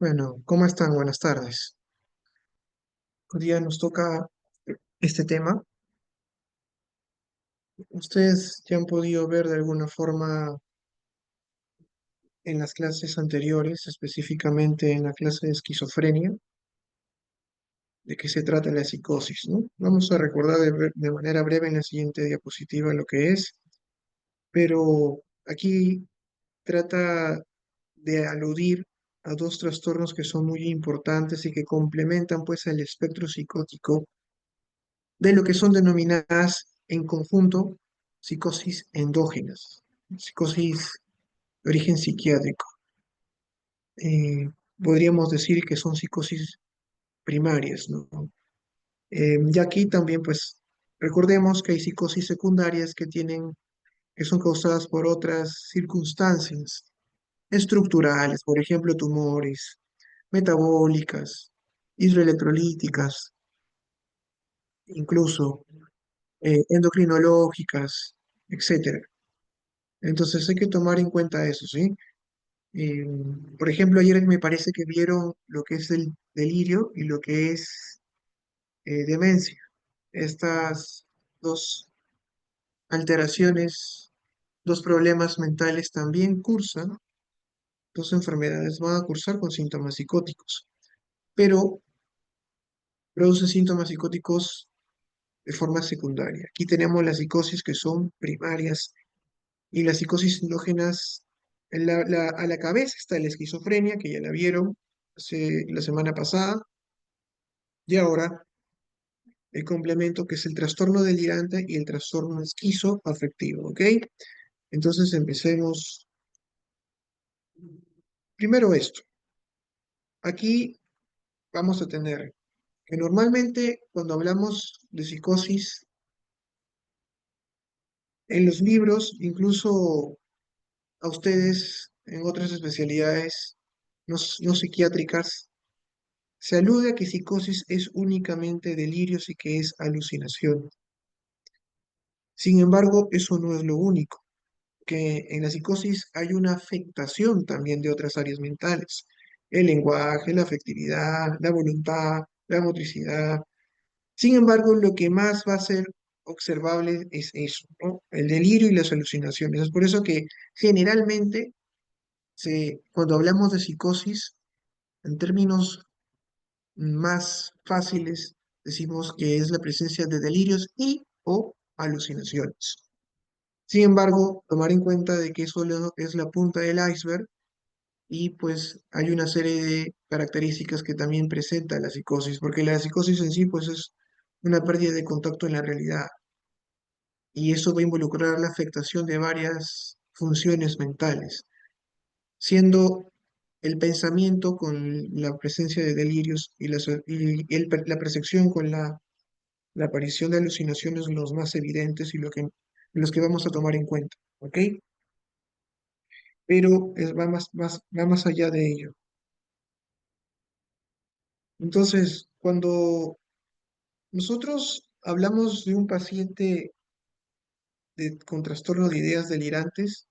Bueno, ¿cómo están? Buenas tardes. Hoy día nos toca este tema. Ustedes ya han podido ver de alguna forma en las clases anteriores, específicamente en la clase de esquizofrenia, de qué se trata la psicosis, ¿no? Vamos a recordar de manera breve en la siguiente diapositiva lo que es, pero aquí trata de aludir a dos trastornos que son muy importantes y que complementan pues el espectro psicótico de lo que son denominadas en conjunto psicosis endógenas, psicosis de origen psiquiátrico. Eh, Podríamos decir que son psicosis primarias, ¿no? Y aquí también, pues, recordemos que hay psicosis secundarias que son causadas por otras circunstancias estructurales, por ejemplo, tumores, metabólicas, hidroelectrolíticas, incluso endocrinológicas, etcétera. Entonces hay que tomar en cuenta eso, ¿sí? Eh, por ejemplo, ayer me parece que vieron lo que es el delirio y lo que es demencia. Estas dos alteraciones, dos problemas mentales también cursan, dos enfermedades van a cursar con síntomas psicóticos, pero produce síntomas psicóticos de forma secundaria. Aquí tenemos las psicosis que son primarias y las psicosis endógenas. A la cabeza está la esquizofrenia, que ya la vieron la semana pasada, y ahora el complemento que es el trastorno delirante y el trastorno esquizoafectivo, ¿ok? Entonces empecemos. Primero esto. Aquí vamos a tener que normalmente cuando hablamos de psicosis, en los libros, incluso a ustedes en otras especialidades no psiquiátricas, se alude a que psicosis es únicamente delirios y que es alucinación. Sin embargo, eso no es lo único, que en la psicosis hay una afectación también de otras áreas mentales, el lenguaje, la afectividad, la voluntad, la motricidad. Sin embargo, lo que más va a ser observable es eso, ¿no? El delirio y las alucinaciones. Es por eso que generalmente cuando hablamos de psicosis, en términos más fáciles, decimos que es la presencia de delirios y o alucinaciones. Sin embargo, tomar en cuenta de que eso es la punta del iceberg y pues hay una serie de características que también presenta la psicosis, porque la psicosis en sí pues es una pérdida de contacto en la realidad y eso va a involucrar la afectación de varias funciones mentales, siendo el pensamiento con la presencia de delirios la percepción con la aparición de alucinaciones los más evidentes y los que vamos a tomar en cuenta, ¿ok? Pero va más allá de ello. Entonces, cuando nosotros hablamos de un paciente con trastorno de ideas delirantes,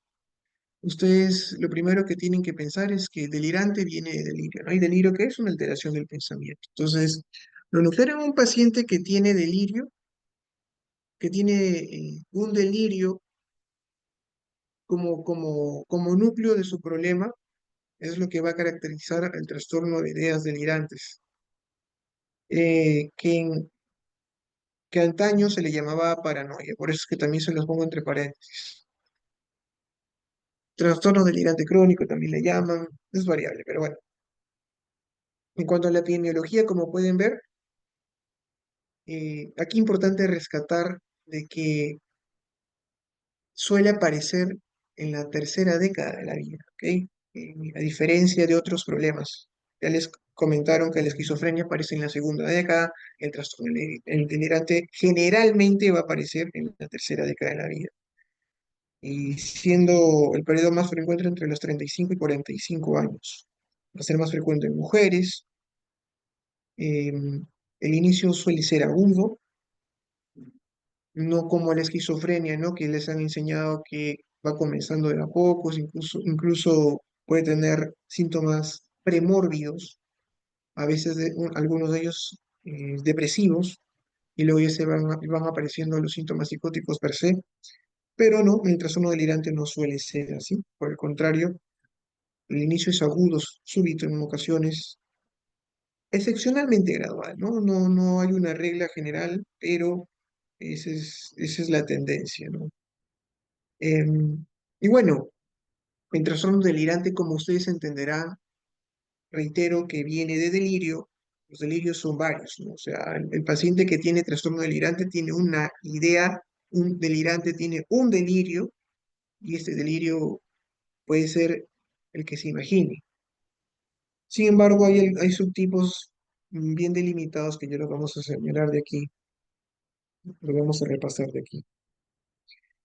ustedes lo primero que tienen que pensar es que delirante viene de delirio, ¿no? Hay delirio que es una alteración del pensamiento. Entonces, lo nuclear en un paciente que tiene delirio, que tiene un delirio como núcleo de su problema, es lo que va a caracterizar el trastorno de ideas delirantes, eh, que, en- que antaño se le llamaba paranoia, por eso es que también se los pongo entre paréntesis. Trastorno delirante crónico también le llaman, es variable, pero bueno. En cuanto a la epidemiología, como pueden ver, aquí importante rescatar de que suele aparecer en la tercera década de la vida, ¿ok? A diferencia de otros problemas. Ya les comentaron que la esquizofrenia aparece en la segunda década, el trastorno el delirante generalmente va a aparecer en la tercera década de la vida, y siendo el periodo más frecuente entre los 35 y 45 años. Va a ser más frecuente en mujeres, el inicio suele ser agudo, no como la esquizofrenia, ¿no? Que les han enseñado que va comenzando de a pocos, incluso puede tener síntomas premórbidos, a veces algunos de ellos depresivos, y luego ya van apareciendo los síntomas psicóticos per se, pero no, el trastorno delirante no suele ser así. Por el contrario, el inicio es agudo, súbito en ocasiones, excepcionalmente gradual, ¿no? No hay una regla general, pero esa es la tendencia, ¿no? Em, y bueno, el trastorno delirante, como ustedes entenderán, reitero que viene de delirio. Los delirios son varios, ¿no? O sea, el paciente que tiene trastorno delirante tiene una idea, un delirante tiene un delirio, y este delirio puede ser el que se imagine. Sin embargo, hay subtipos bien delimitados que ya los vamos a señalar de aquí, lo vamos a repasar de aquí.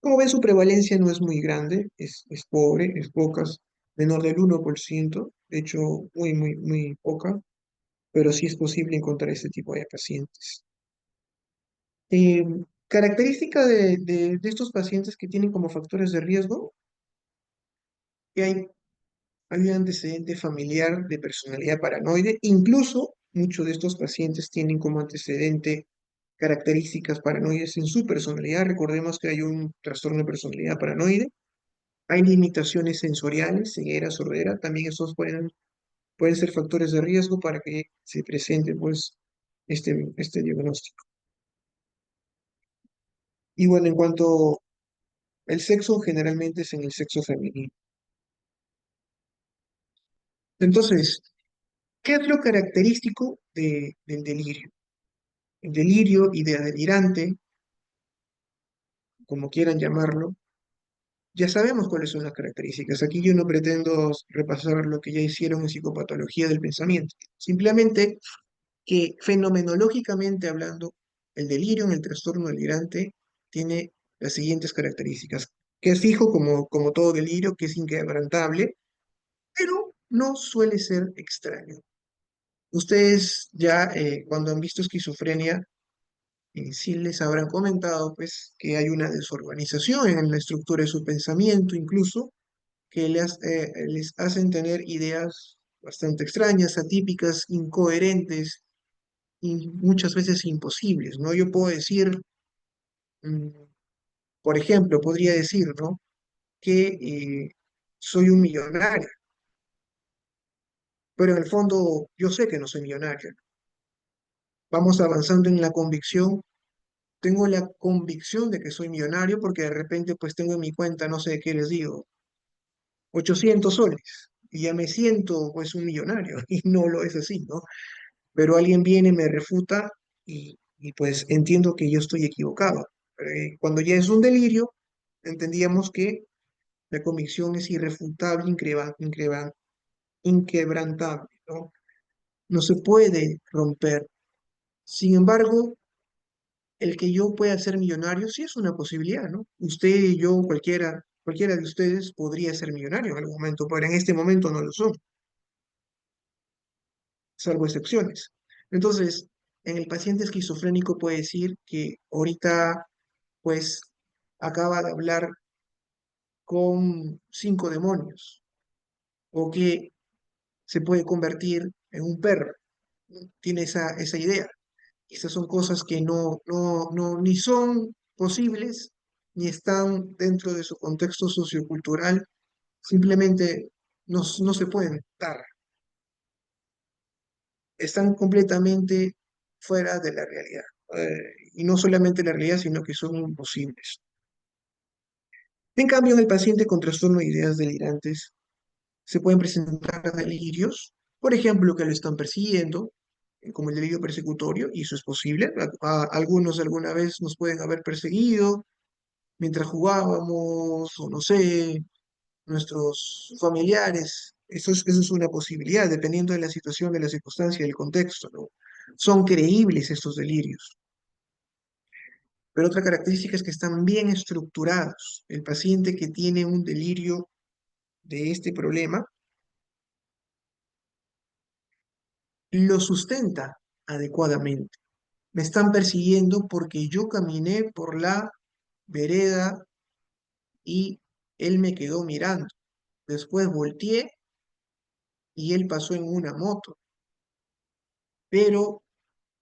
Como ven, su prevalencia no es muy grande, es pobre, es pocas, menor del 1%, de hecho, muy poca, pero sí es posible encontrar este tipo de pacientes. Eh, Característica de estos pacientes que tienen como factores de riesgo, que hay un antecedente familiar de personalidad paranoide. Incluso muchos de estos pacientes tienen como antecedente características paranoides en su personalidad. Recordemos que hay un trastorno de personalidad paranoide. Hay limitaciones sensoriales, ceguera, sordera. También esos pueden ser factores de riesgo para que se presente pues, este diagnóstico. Y bueno, en cuanto al sexo, generalmente es en el sexo femenino. Entonces, ¿qué es lo característico del delirio? El delirio, idea delirante, como quieran llamarlo, ya sabemos cuáles son las características. Aquí yo no pretendo repasar lo que ya hicieron en psicopatología del pensamiento. Simplemente que fenomenológicamente hablando, el delirio en el trastorno delirante tiene las siguientes características, que es fijo como todo delirio, que es inquebrantable, pero no suele ser extraño. Ustedes ya cuando han visto esquizofrenia, sí les habrán comentado pues que hay una desorganización en la estructura de su pensamiento, incluso que les hacen tener ideas bastante extrañas, atípicas, incoherentes y muchas veces imposibles, ¿no? Yo puedo decir, mm, por ejemplo, podría decir, ¿no? Que soy un millonario, pero en el fondo yo sé que no soy millonario. Vamos avanzando en la convicción. Tengo la convicción de que soy millonario porque de repente pues tengo en mi cuenta, no sé qué les digo, 800 soles y ya me siento pues un millonario y no lo es así, ¿no? Pero alguien viene, me refuta y pues entiendo que yo estoy equivocado. Cuando ya es un delirio, entendíamos que la convicción es irrefutable, inquebrantable, ¿no? No se puede romper. Sin embargo, el que yo pueda ser millonario sí es una posibilidad, ¿no? Usted, yo, cualquiera de ustedes podría ser millonario en algún momento, pero en este momento no lo son, salvo excepciones. Entonces, en el paciente esquizofrénico puede decir que ahorita, pues, acaba de hablar con 5 demonios, o que se puede convertir en un perro, ¿no? Tiene esa idea. Estas son cosas que ni son posibles, ni están dentro de su contexto sociocultural, simplemente no se pueden dar, están completamente fuera de la realidad. Y no solamente la realidad, sino que son imposibles. En cambio, en el paciente con trastorno de ideas delirantes, se pueden presentar delirios, por ejemplo, que lo están persiguiendo, como el delirio persecutorio, y eso es posible. Algunos alguna vez nos pueden haber perseguido mientras jugábamos, o no sé, nuestros familiares. Eso es una posibilidad, dependiendo de la situación, de la circunstancia, del contexto, ¿no? Son creíbles estos delirios. Pero otra característica es que están bien estructurados. El paciente que tiene un delirio de este problema lo sustenta adecuadamente. Me están persiguiendo porque yo caminé por la vereda y él me quedó mirando. Después volteé y él pasó en una moto, pero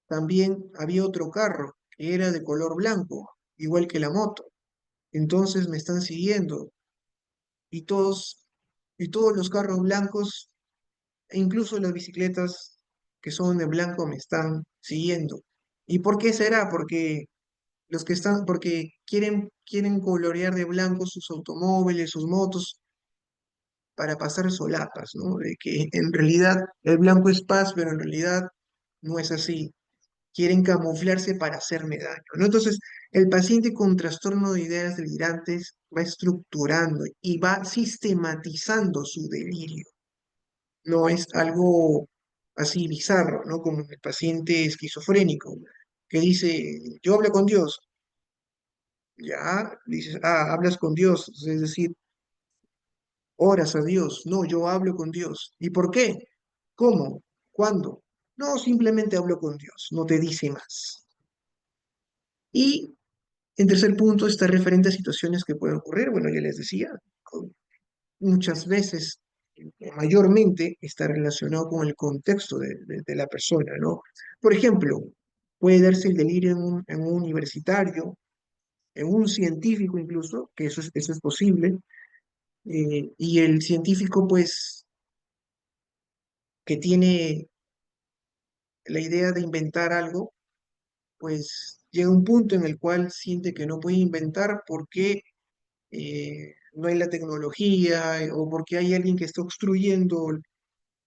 también había otro carro que era de color blanco, igual que la moto. Entonces me están siguiendo y todos los carros blancos e incluso las bicicletas que son de blanco me están siguiendo. ¿Y por qué será? Porque quieren colorear de blanco sus automóviles, sus motos, para pasar solapas, ¿no? De que en realidad el blanco es paz, pero en realidad no es así. Quieren camuflarse para hacerme daño, ¿no? Entonces, el paciente con trastorno de ideas delirantes va estructurando y va sistematizando su delirio. No es algo así bizarro, ¿no? Como el paciente esquizofrénico, que dice, yo hablo con Dios, ya, dices, hablas con Dios, es decir, oras a Dios, no, yo hablo con Dios. ¿Y por qué? ¿Cómo? ¿Cuándo? No, simplemente hablo con Dios, no te dice más. Y en tercer punto está referente a situaciones que pueden ocurrir, bueno, ya les decía, muchas veces, mayormente, está relacionado con el contexto de la persona, ¿no? Por ejemplo, puede darse el delirio en un universitario, en un científico incluso, que eso es posible, y el científico, pues, que tiene la idea de inventar algo, pues llega un punto en el cual siente que no puede inventar porque no hay la tecnología o porque hay alguien que está obstruyendo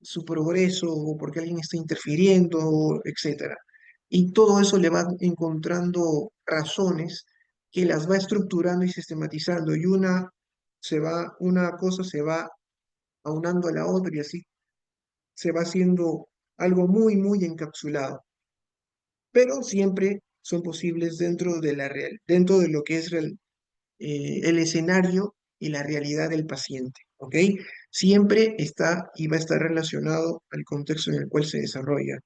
su progreso o porque alguien está interfiriendo, etcétera. Y todo eso le va encontrando razones que las va estructurando y sistematizando y una cosa se va aunando a la otra y así se va haciendo algo muy, muy encapsulado. Pero siempre son posibles dentro de lo que es el escenario y la realidad del paciente, ¿ok? Siempre está y va a estar relacionado al contexto en el cual se desarrolla.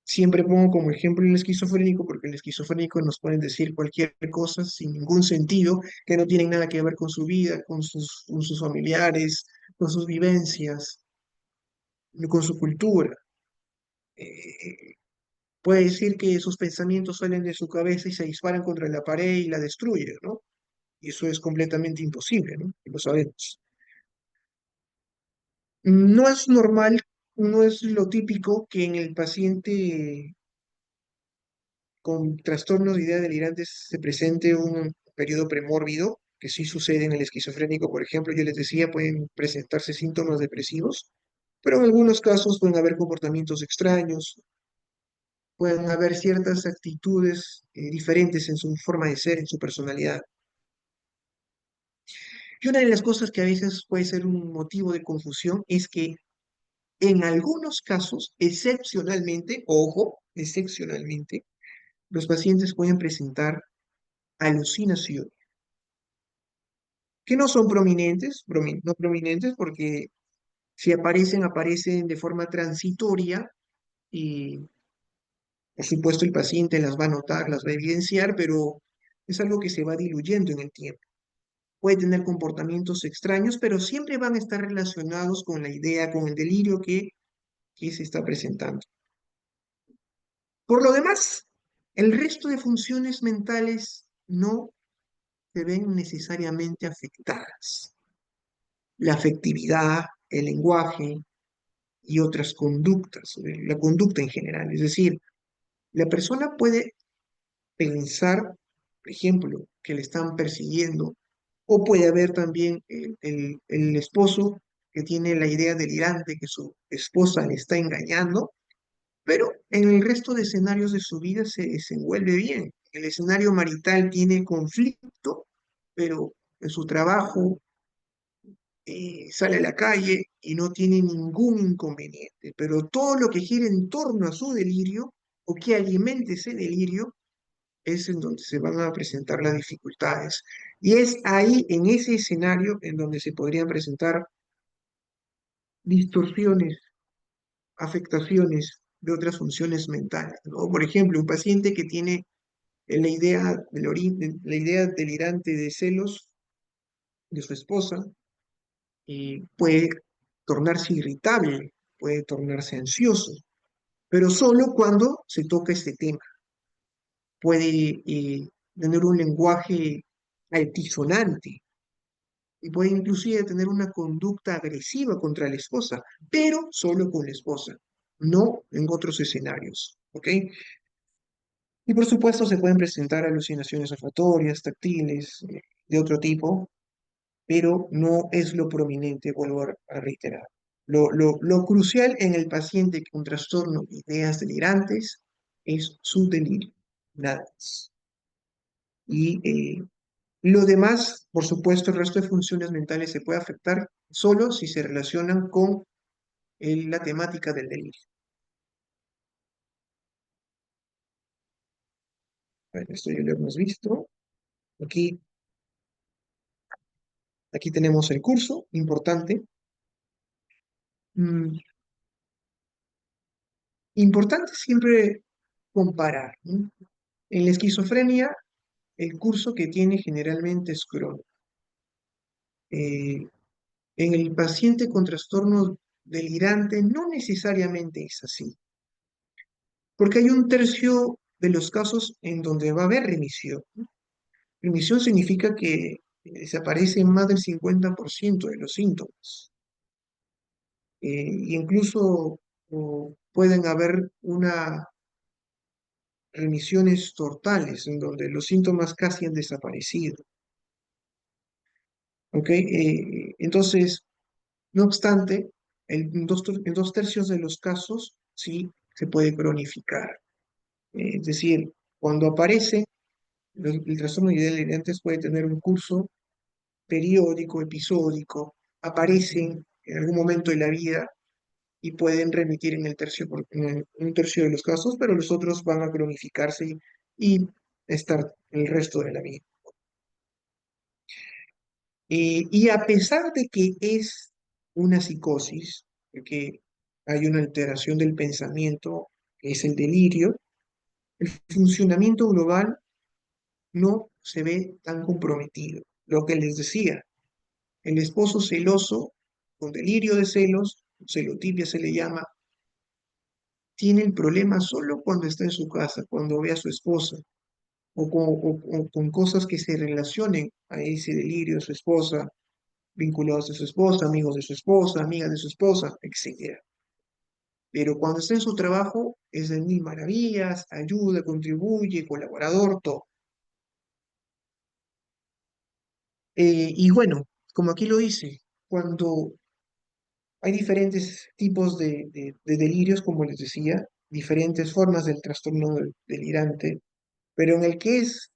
Siempre pongo como ejemplo el esquizofrénico, porque el esquizofrénico nos pueden decir cualquier cosa sin ningún sentido, que no tienen nada que ver con su vida, con sus familiares, con sus vivencias, con su cultura. Eh, Puede decir que sus pensamientos salen de su cabeza y se disparan contra la pared y la destruyen, ¿no? Y eso es completamente imposible, ¿no? Y lo sabemos. No es normal, no es lo típico que en el paciente con trastornos de idea delirantes se presente un periodo premórbido, que sí sucede en el esquizofrénico, por ejemplo, yo les decía, pueden presentarse síntomas depresivos, pero en algunos casos pueden haber comportamientos extraños, pueden haber ciertas actitudes diferentes en su forma de ser, en su personalidad. Y una de las cosas que a veces puede ser un motivo de confusión es que en algunos casos, excepcionalmente, ojo, excepcionalmente, los pacientes pueden presentar alucinaciones, que no son prominentes, no prominentes porque si aparecen, aparecen de forma transitoria y por supuesto el paciente las va a notar, las va a evidenciar, pero es algo que se va diluyendo en el tiempo. Puede tener comportamientos extraños, pero siempre van a estar relacionados con la idea, con el delirio que se está presentando. Por lo demás, el resto de funciones mentales no se ven necesariamente afectadas. La afectividad, el lenguaje y otras conductas, la conducta en general. Es decir, la persona puede pensar, por ejemplo, que le están persiguiendo, o puede haber también el esposo que tiene la idea delirante que su esposa le está engañando, pero en el resto de escenarios de su vida se desenvuelve bien. El escenario marital tiene conflicto, pero en su trabajo sale a la calle y no tiene ningún inconveniente. Pero todo lo que gira en torno a su delirio o que alimente ese delirio es en donde se van a presentar las dificultades. Y es ahí, en ese escenario, en donde se podrían presentar distorsiones, afectaciones de otras funciones mentales, ¿no? Por ejemplo, un paciente que tiene la idea delirante de celos de su esposa, puede tornarse irritable, puede tornarse ansioso, pero solo cuando se toca este tema. Puede tener un lenguaje altisonante y puede inclusive tener una conducta agresiva contra la esposa, pero solo con la esposa, no en otros escenarios, ¿ok? Y por supuesto se pueden presentar alucinaciones olfatorias, táctiles, de otro tipo, pero no es lo prominente, vuelvo a reiterar. Lo crucial en el paciente con trastorno de ideas delirantes es su delirio, nada más. Y lo demás, por supuesto, el resto de funciones mentales se puede afectar solo si se relacionan con la temática del delirio. Bueno, esto ya lo hemos visto. Aquí, aquí tenemos el curso, importante. Mm, importante siempre comparar, ¿no? En la esquizofrenia, el curso que tiene generalmente es crónico. Eh, en el paciente con trastorno delirante no necesariamente es así, porque hay un tercio de los casos en donde va a haber remisión, ¿no? Remisión significa que desaparecen más del 50% de los síntomas. Y incluso pueden haber remisiones totales en donde los síntomas casi han desaparecido. ¿Ok? Entonces, no obstante, en dos tercios de los casos sí se puede cronificar. Es decir, cuando aparece, el trastorno de delirantes puede tener un curso periódico, episódico, aparecen en algún momento de la vida y pueden remitir en en un tercio de los casos, pero los otros van a cronificarse y estar el resto de la vida. Y a pesar de que es una psicosis, que hay una alteración del pensamiento, que es el delirio, el funcionamiento global no se ve tan comprometido. Lo que les decía, el esposo celoso, con delirio de celos, celotipia se le llama, tiene el problema solo cuando está en su casa, cuando ve a su esposa, o con cosas que se relacionen a ese delirio de su esposa, vinculados a su esposa, amigos de su esposa, amigas de su esposa, etc. Pero cuando está en su trabajo, es de mil maravillas, ayuda, contribuye, colaborador, todo. Y bueno, como aquí lo dice, cuando hay diferentes tipos de delirios, como les decía, diferentes formas del trastorno delirante, pero en el que es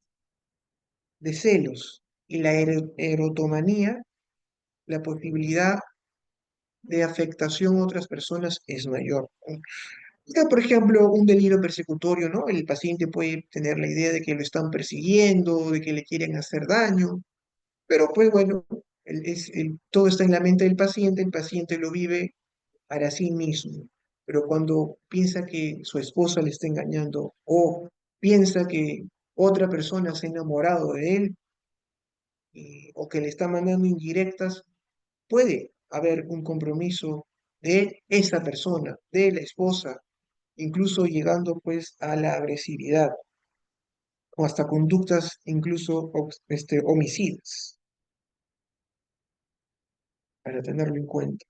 de celos y la erotomanía, la posibilidad de afectación a otras personas es mayor, ¿no? Por ejemplo, un delirio persecutorio, ¿no? El paciente puede tener la idea de que lo están persiguiendo, de que le quieren hacer daño, pero pues bueno, todo está en la mente del paciente, el paciente lo vive para sí mismo, pero cuando piensa que su esposa le está engañando o piensa que otra persona se ha enamorado de él o que le está mandando indirectas, puede haber un compromiso de esa persona, de la esposa, incluso llegando pues a la agresividad o hasta conductas incluso homicidas, para tenerlo en cuenta.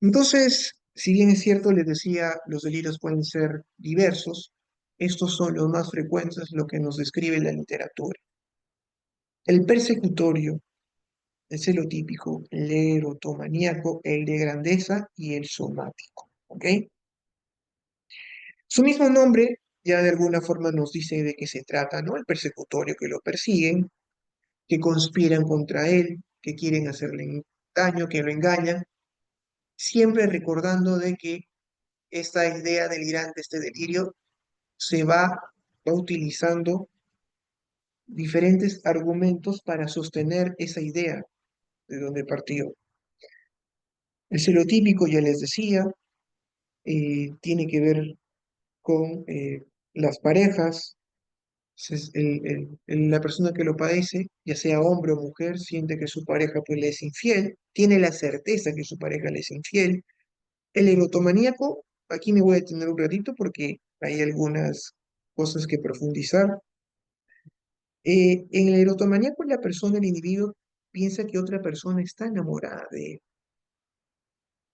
Entonces, si bien es cierto, les decía, los delirios pueden ser diversos, estos son los más frecuentes, lo que nos describe la literatura. El persecutorio, el celotípico, el erotomaníaco, el de grandeza y el somático. ¿Ok? Su mismo nombre ya de alguna forma nos dice de qué se trata, ¿no? El persecutorio, que lo persiguen, que conspiran contra él, que quieren hacerle daño, que lo engañan, siempre recordando de que esta idea delirante, este delirio, va utilizando diferentes argumentos para sostener esa idea de donde partió. El celotípico, ya les decía, tiene que ver con las parejas, Entonces, la persona que lo padece, ya sea hombre o mujer, siente que su pareja pues, le es infiel, tiene la certeza que su pareja le es infiel. El erotomaníaco, aquí me voy a detener un ratito porque hay algunas cosas que profundizar. En el erotomaníaco, la persona, el individuo, piensa que otra persona está enamorada de él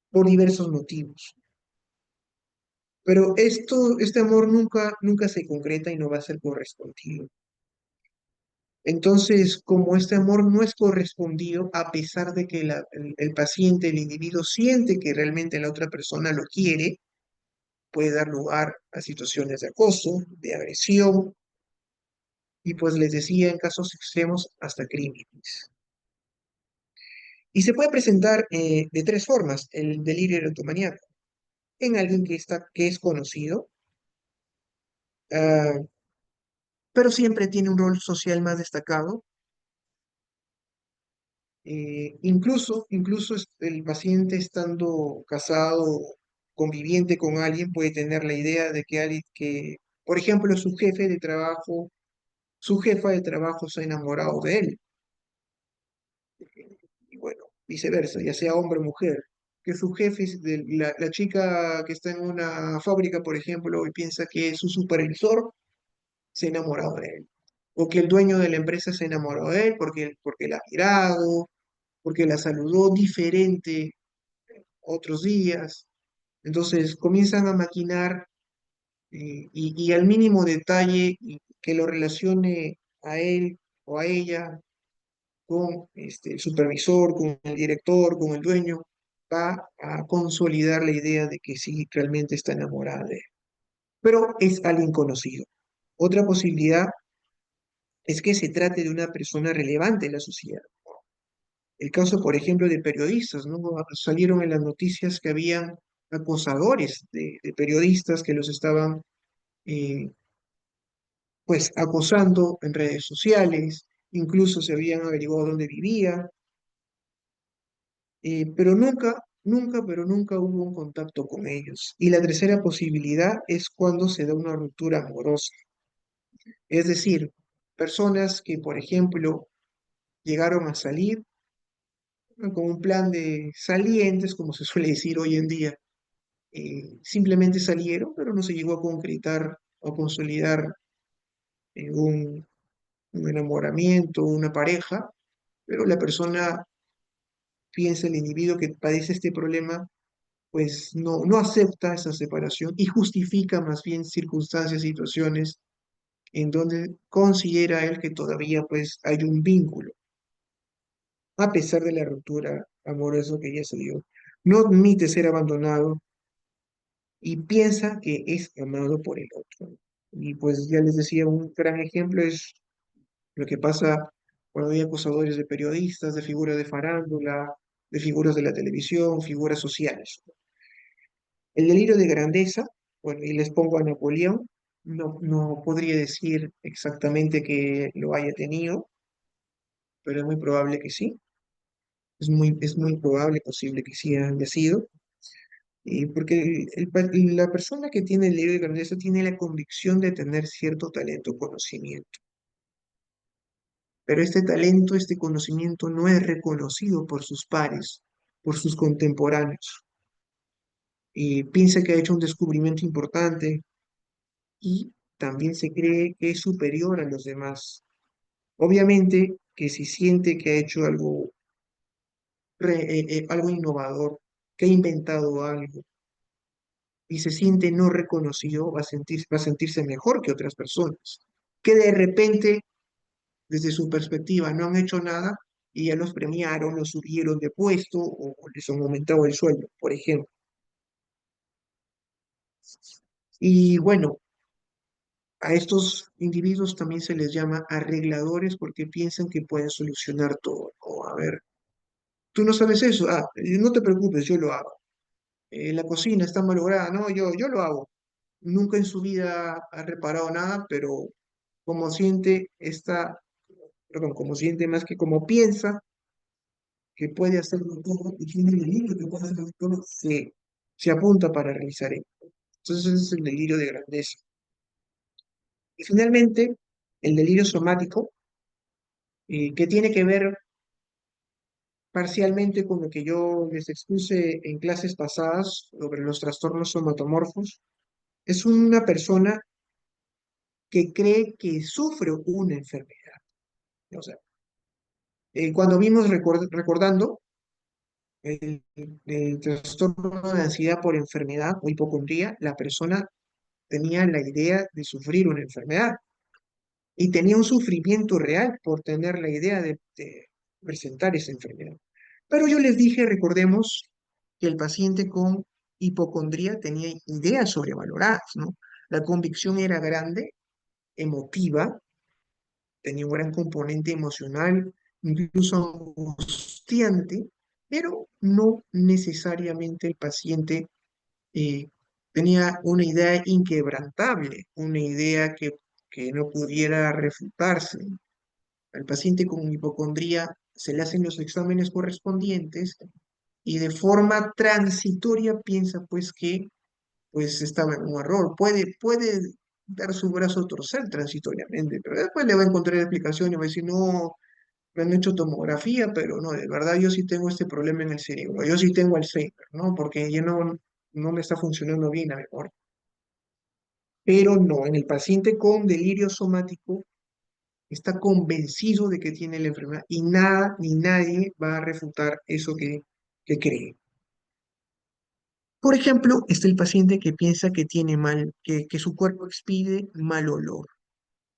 por diversos motivos. Pero este amor nunca se concreta y no va a ser correspondido. Entonces, como este amor no es correspondido, a pesar de que el paciente, el individuo, siente que realmente la otra persona lo quiere, puede dar lugar a situaciones de acoso, de agresión, y pues les decía, en casos extremos, hasta crímenes. Y se puede presentar de tres formas el delirio erotomaníaco. En alguien que es conocido, ah, pero siempre tiene un rol social más destacado. Incluso el paciente estando casado, conviviente con alguien, puede tener la idea de que, por ejemplo, su jefa de trabajo se ha enamorado de él. Y bueno, viceversa, ya sea hombre o mujer. Que su jefe, la chica que está en una fábrica, por ejemplo, y piensa que es su supervisor, se ha enamorado de él. O que el dueño de la empresa se ha enamorado de él porque la ha mirado, porque la saludó diferente otros días. Entonces comienzan a maquinar y al mínimo detalle que lo relacione a él o a ella con el supervisor, con el director, con el dueño, va a consolidar la idea de que sí, realmente está enamorada de él. Pero es alguien conocido. Otra posibilidad es que se trate de una persona relevante en la sociedad. El caso, por ejemplo, de periodistas, ¿no? Salieron en las noticias que habían acosadores de periodistas que los estaban, eh, pues, acosando en redes sociales, incluso se habían averiguado dónde vivía, pero pero nunca hubo un contacto con ellos. Y la tercera posibilidad es cuando se da una ruptura amorosa, es decir, personas que, por ejemplo, llegaron a salir, ¿no? Con un plan de salientes, como se suele decir hoy en día, simplemente salieron, pero no se llegó a concretar o consolidar un enamoramiento, una pareja, pero la persona piensa, el individuo que padece este problema, pues no acepta esa separación y justifica más bien circunstancias, situaciones en donde considera él que todavía pues hay un vínculo, a pesar de la ruptura amorosa que ya se dio. No admite ser abandonado y piensa que es amado por el otro. Y pues ya les decía, un gran ejemplo es lo que pasa cuando hay acosadores de periodistas, de figuras de farándula, de figuras de la televisión, figuras sociales. El delirio de grandeza, bueno, y les pongo a Napoleón, no podría decir exactamente que lo haya tenido, pero es muy probable que sí. Es muy probable, posible que sí haya sido. Porque la persona que tiene el delirio de grandeza tiene la convicción de tener cierto talento o conocimiento. Pero este talento, este conocimiento no es reconocido por sus pares, por sus contemporáneos. Y piensa que ha hecho un descubrimiento importante y también se cree que es superior a los demás. Obviamente que si siente que ha hecho algo innovador, que ha inventado algo y se siente no reconocido, va a sentirse mejor que otras personas, que de repente desde su perspectiva no han hecho nada y ya los premiaron, los subieron de puesto o les han aumentado el sueldo, por ejemplo. Y bueno, a estos individuos también se les llama arregladores porque piensan que pueden solucionar todo. O a ver, tú no sabes eso, no te preocupes, yo lo hago. La cocina está malograda, no, yo lo hago. Nunca en su vida ha reparado nada, pero como siente perdón, como siente más que como piensa, que puede hacerlo todo y tiene el delirio que puede hacerlo todo, se apunta para realizar esto. Entonces ese es el delirio de grandeza. Y finalmente, el delirio somático, que tiene que ver parcialmente con lo que yo les expuse en clases pasadas sobre los trastornos somatomorfos. Es una persona que cree que sufre una enfermedad. O sea, cuando vimos recordando el trastorno de ansiedad por enfermedad o hipocondría, la persona tenía la idea de sufrir una enfermedad y tenía un sufrimiento real por tener la idea de presentar esa enfermedad. Pero yo les dije, recordemos que el paciente con hipocondría tenía ideas sobrevaloradas, ¿no? La convicción era grande, emotiva, tenía un gran componente emocional, incluso angustiante, pero no necesariamente el paciente eh, tenía una idea inquebrantable, una idea que no pudiera refutarse. Al paciente con hipocondría se le hacen los exámenes correspondientes y de forma transitoria piensa pues que pues estaba en un error. Puede dar su brazo a torcer transitoriamente, pero después le va a encontrar explicación y va a decir, no, me han hecho tomografía, pero no, de verdad yo sí tengo este problema en el cerebro, yo sí tengo Alzheimer, ¿no? Porque ya no me está funcionando bien a mejor. Pero no, en el paciente con delirio somático está convencido de que tiene la enfermedad y nada ni nadie va a refutar eso que cree. Por ejemplo, está el paciente que piensa que tiene que su cuerpo expide mal olor,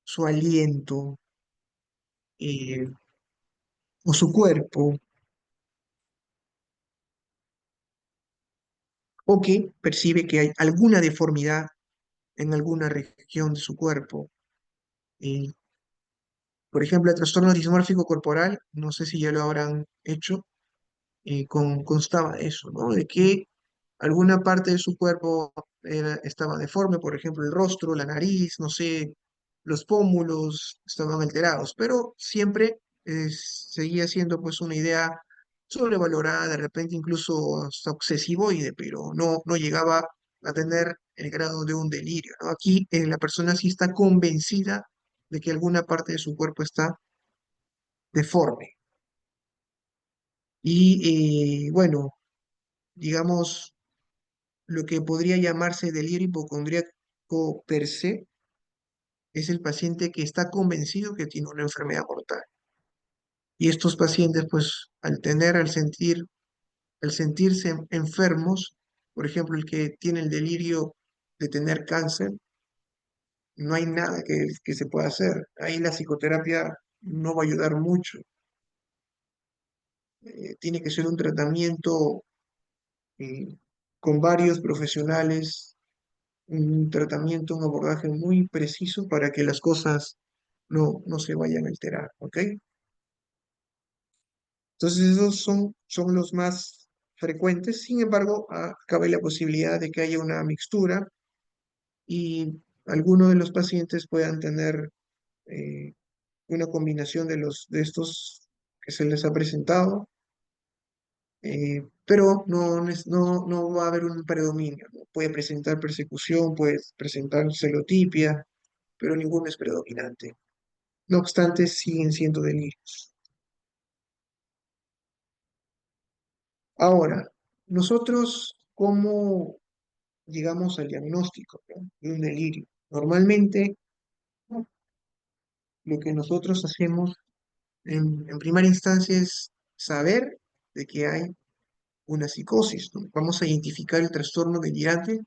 su aliento, eh, o su cuerpo, o que percibe que hay alguna deformidad en alguna región de su cuerpo. Eh, por ejemplo, el trastorno dismórfico corporal, no sé si ya lo habrán hecho, constaba de eso, ¿no? De que alguna parte de su cuerpo estaba deforme, por ejemplo, el rostro, la nariz, no sé, los pómulos estaban alterados, pero siempre seguía siendo pues una idea sobrevalorada, de repente incluso hasta obsesivoide, pero no llegaba a tener el grado de un delirio, ¿no? Aquí la persona sí está convencida de que alguna parte de su cuerpo está deforme. Y bueno, digamos, lo que podría llamarse delirio hipocondríaco per se es el paciente que está convencido que tiene una enfermedad mortal. Y estos pacientes, pues, al sentirse enfermos, por ejemplo, el que tiene el delirio de tener cáncer, no hay nada que se pueda hacer. Ahí la psicoterapia no va a ayudar mucho. Tiene que ser un tratamiento eh, con varios profesionales, un tratamiento, un abordaje muy preciso para que las cosas no se vayan a alterar, ¿ok? Entonces esos son los más frecuentes. Sin embargo, cabe la posibilidad de que haya una mixtura y algunos de los pacientes puedan tener eh, una combinación de estos que se les ha presentado, pero no va a haber un predominio, ¿no? Puede presentar persecución, puede presentar celotipia, pero ninguno es predominante. No obstante, siguen siendo delirios. Ahora, nosotros, ¿cómo llegamos al diagnóstico, ¿no? De un delirio? Normalmente, lo que nosotros hacemos en primera instancia es saber de que hay una psicosis, ¿no? Vamos a identificar el trastorno delirante,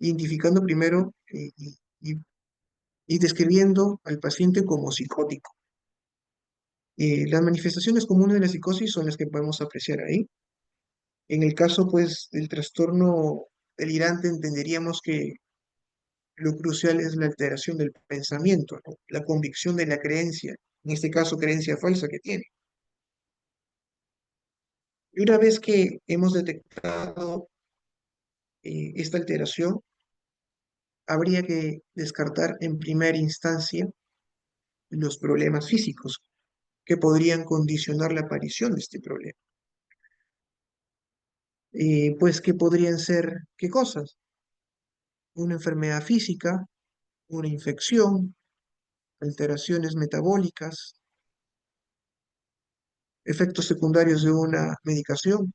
identificando primero y describiendo al paciente como psicótico. Las manifestaciones comunes de la psicosis son las que podemos apreciar ahí. En el caso, pues, del trastorno delirante, entenderíamos que lo crucial es la alteración del pensamiento, ¿no? La convicción de la creencia, en este caso, creencia falsa que tiene. Y una vez que hemos detectado esta alteración, habría que descartar en primera instancia los problemas físicos que podrían condicionar la aparición de este problema. Pues que podrían ser, ¿qué cosas? Una enfermedad física, una infección, alteraciones metabólicas, efectos secundarios de una medicación,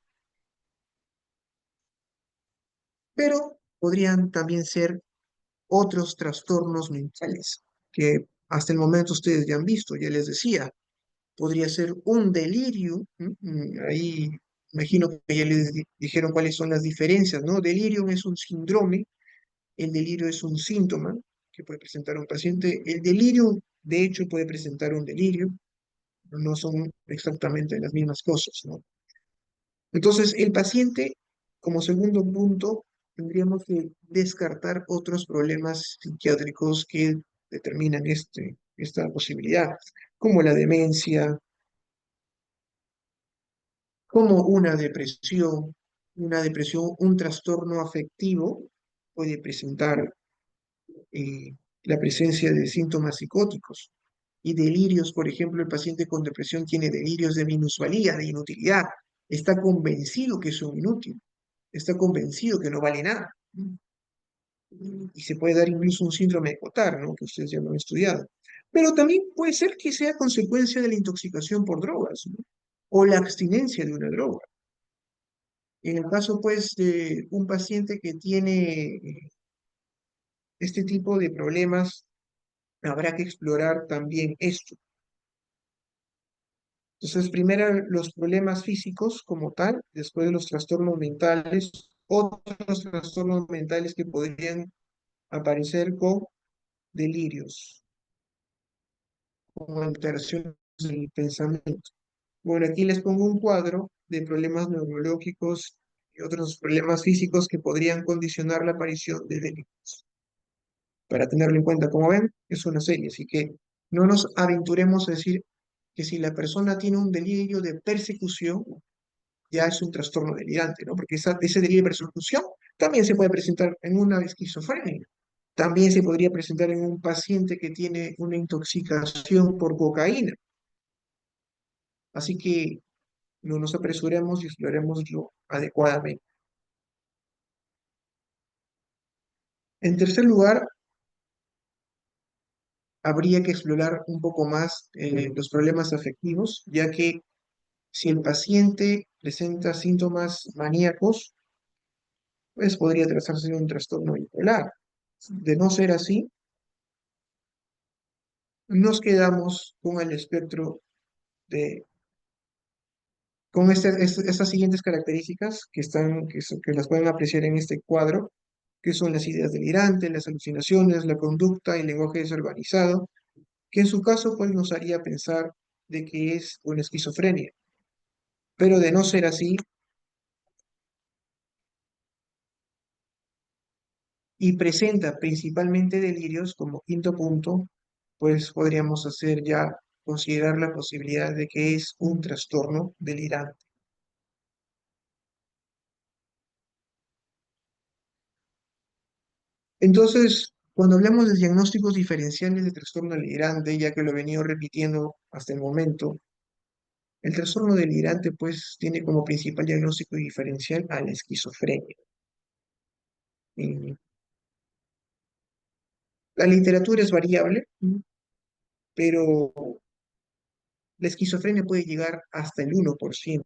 pero podrían también ser otros trastornos mentales que hasta el momento ustedes ya han visto, ya les decía, podría ser un delirio, ahí imagino que ya les dijeron cuáles son las diferencias, ¿no? Delirium es un síndrome, el delirio es un síntoma que puede presentar un paciente, el delirio de hecho puede presentar un delirio, no son exactamente las mismas cosas, ¿no? Entonces, el paciente, como segundo punto, tendríamos que descartar otros problemas psiquiátricos que determinan esta posibilidad, como la demencia, como una depresión, un trastorno afectivo puede presentar la presencia de síntomas psicóticos y delirios. Por ejemplo, el paciente con depresión tiene delirios de minusvalía, de inutilidad, está convencido que es un inútil, está convencido que no vale nada. Y se puede dar incluso un síndrome de Cotard, ¿no? Que ustedes ya lo han estudiado. Pero también puede ser que sea consecuencia de la intoxicación por drogas, ¿no? O la abstinencia de una droga. En el caso, pues, de un paciente que tiene este tipo de problemas, habrá que explorar también esto. Entonces, primero los problemas físicos como tal, después los trastornos mentales, otros trastornos mentales que podrían aparecer con delirios, con alteraciones del pensamiento. Bueno, aquí les pongo un cuadro de problemas neurológicos y otros problemas físicos que podrían condicionar la aparición de delirios. Para tenerlo en cuenta, como ven, es una serie, así que no nos aventuremos a decir que si la persona tiene un delirio de persecución, ya es un trastorno delirante, ¿no? Porque ese delirio de persecución también se puede presentar en una esquizofrenia. También se podría presentar en un paciente que tiene una intoxicación por cocaína. Así que no nos apresuremos y exploremoslo adecuadamente. En tercer lugar, habría que explorar un poco más los problemas afectivos, ya que si el paciente presenta síntomas maníacos, pues podría tratarse de un trastorno bipolar. De no ser así, nos quedamos con el espectro de, con estas siguientes características que las pueden apreciar en este cuadro, que son las ideas delirantes, las alucinaciones, la conducta y el lenguaje desorganizado, que en su caso pues nos haría pensar de que es una esquizofrenia. Pero de no ser así, y presenta principalmente delirios como quinto punto, pues podríamos hacer ya considerar la posibilidad de que es un trastorno delirante. Entonces, cuando hablamos de diagnósticos diferenciales de trastorno delirante, ya que lo he venido repitiendo hasta el momento, el trastorno delirante pues tiene como principal diagnóstico diferencial a la esquizofrenia. Y la literatura es variable, pero la esquizofrenia puede llegar hasta el 1%,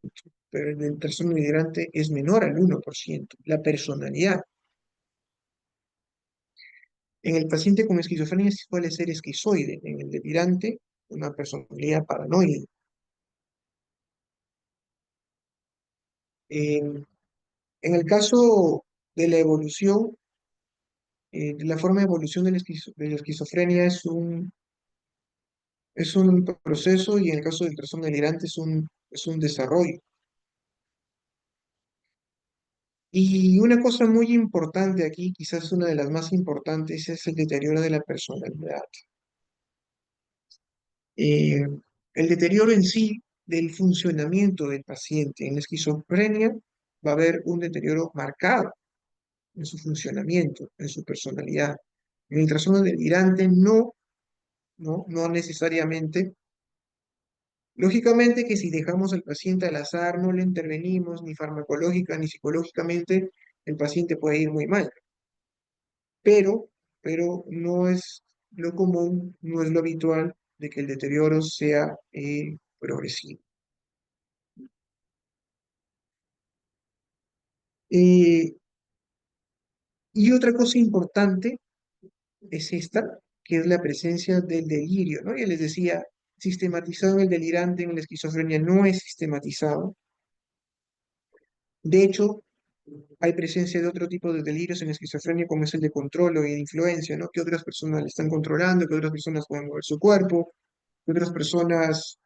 pero el trastorno delirante es menor al 1%. La personalidad. En el paciente con esquizofrenia suele ser esquizoide, en el delirante, una personalidad paranoide. En el caso de la evolución, de la forma de evolución de la esquizofrenia es un proceso y en el caso del trastorno delirante es un desarrollo. Y una cosa muy importante aquí, quizás una de las más importantes, es el deterioro de la personalidad. Eh, el deterioro en sí del funcionamiento del paciente en la esquizofrenia va a haber un deterioro marcado en su funcionamiento, en su personalidad. En el trastorno delirante no necesariamente. Lógicamente que si dejamos al paciente al azar, no le intervenimos ni farmacológica ni psicológicamente, el paciente puede ir muy mal, pero, pero lo común, no es lo habitual de que el deterioro sea progresivo. Eh, y otra cosa importante es esta, que es la presencia del delirio, ¿no? Ya les decía, sistematizado en el delirante, en la esquizofrenia no es sistematizado. De hecho, hay presencia de otro tipo de delirios en la esquizofrenia, como es el de control o de influencia, ¿no? Que otras personas le están controlando, que otras personas pueden mover su cuerpo, que otras personas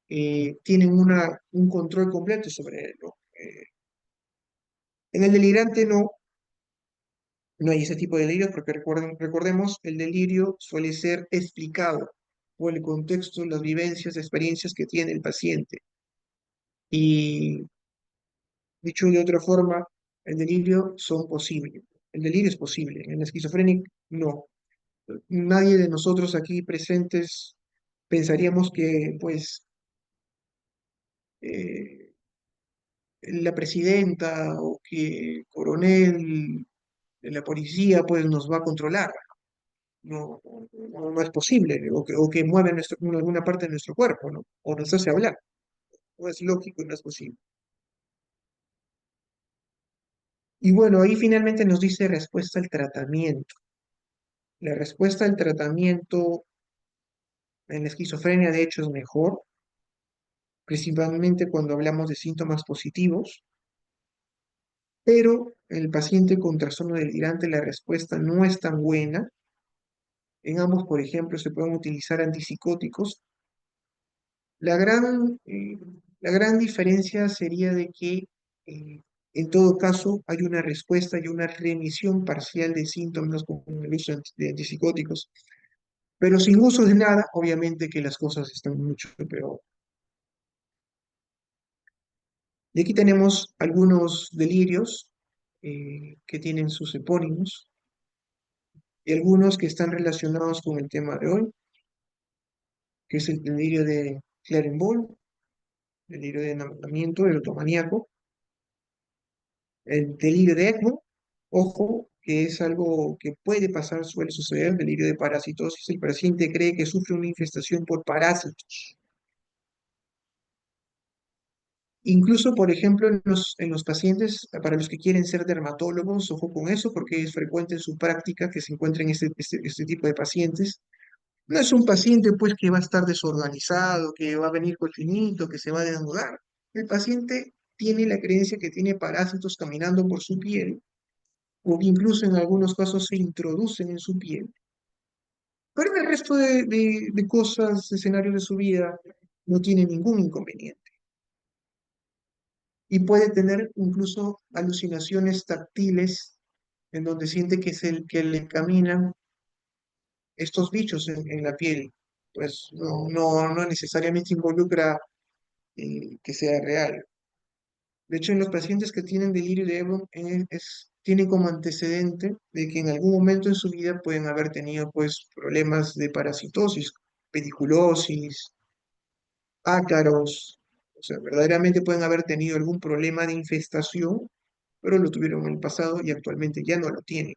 tienen un control completo sobre él, ¿no? En el delirante no hay ese tipo de delirios porque recordemos, el delirio suele ser explicado por el contexto, las vivencias, experiencias que tiene el paciente. Y dicho de otra forma, el delirio son posibles. El delirio es posible. En la esquizofrenia, no. Nadie de nosotros aquí presentes pensaríamos que, pues, eh, la presidenta o que el coronel de la policía, pues, nos va a controlar. No es posible, o que mueve alguna parte de nuestro cuerpo, ¿no? O nos hace hablar. No es lógico y no es posible. Y bueno, ahí finalmente nos dice respuesta al tratamiento. La respuesta al tratamiento en la esquizofrenia, de hecho, es mejor, principalmente cuando hablamos de síntomas positivos, pero en el paciente con trastorno delirante la respuesta no es tan buena. En ambos, por ejemplo, se pueden utilizar antipsicóticos. La gran, eh, la gran diferencia sería de que en todo caso hay una respuesta y una remisión parcial de síntomas con el uso de antipsicóticos, pero sin uso de nada, obviamente que las cosas están mucho peor. Y aquí tenemos algunos delirios que tienen sus epónimos y algunos que están relacionados con el tema de hoy, que es el delirio de Clerenboll, el delirio de enamoramiento erotomaníaco, el delirio de ECMO, ojo, que es algo que puede pasar, suele suceder, delirio de parasitosis. El paciente cree que sufre una infestación por parásitos. Incluso, por ejemplo, en los pacientes, para los que quieren ser dermatólogos, ojo con eso, porque es frecuente en su práctica que se encuentren este tipo de pacientes. No es un paciente, pues, que va a estar desorganizado, que va a venir cochinito, que se va a desnudar. El paciente tiene la creencia que tiene parásitos caminando por su piel o que incluso en algunos casos se introducen en su piel, pero en el resto de cosas, escenarios de su vida, no tiene ningún inconveniente. Y puede tener incluso alucinaciones táctiles en donde siente que le caminan estos bichos en la piel. Pues no necesariamente involucra que sea real. De hecho, en los pacientes que tienen delirio de Ebro, tiene como antecedente de que en algún momento en su vida pueden haber tenido pues problemas de parasitosis, pediculosis, ácaros, o sea, verdaderamente pueden haber tenido algún problema de infestación, pero lo tuvieron en el pasado y actualmente ya no lo tienen.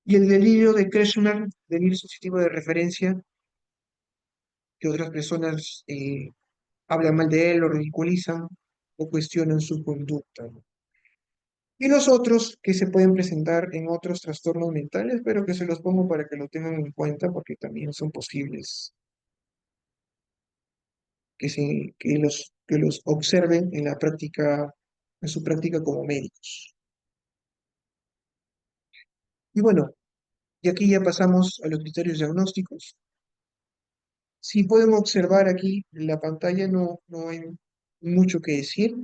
Y el delirio de Krishna, delirio sensitivo de referencia, que otras personas hablan mal de él, lo ridiculizan o cuestionan su conducta. Y los otros que se pueden presentar en otros trastornos mentales, pero que se los pongo para que lo tengan en cuenta porque también son posibles que los observen en la práctica, en su práctica como médicos. Y bueno, y aquí ya pasamos a los criterios diagnósticos. Si pueden observar aquí en la pantalla, no hay mucho que decir.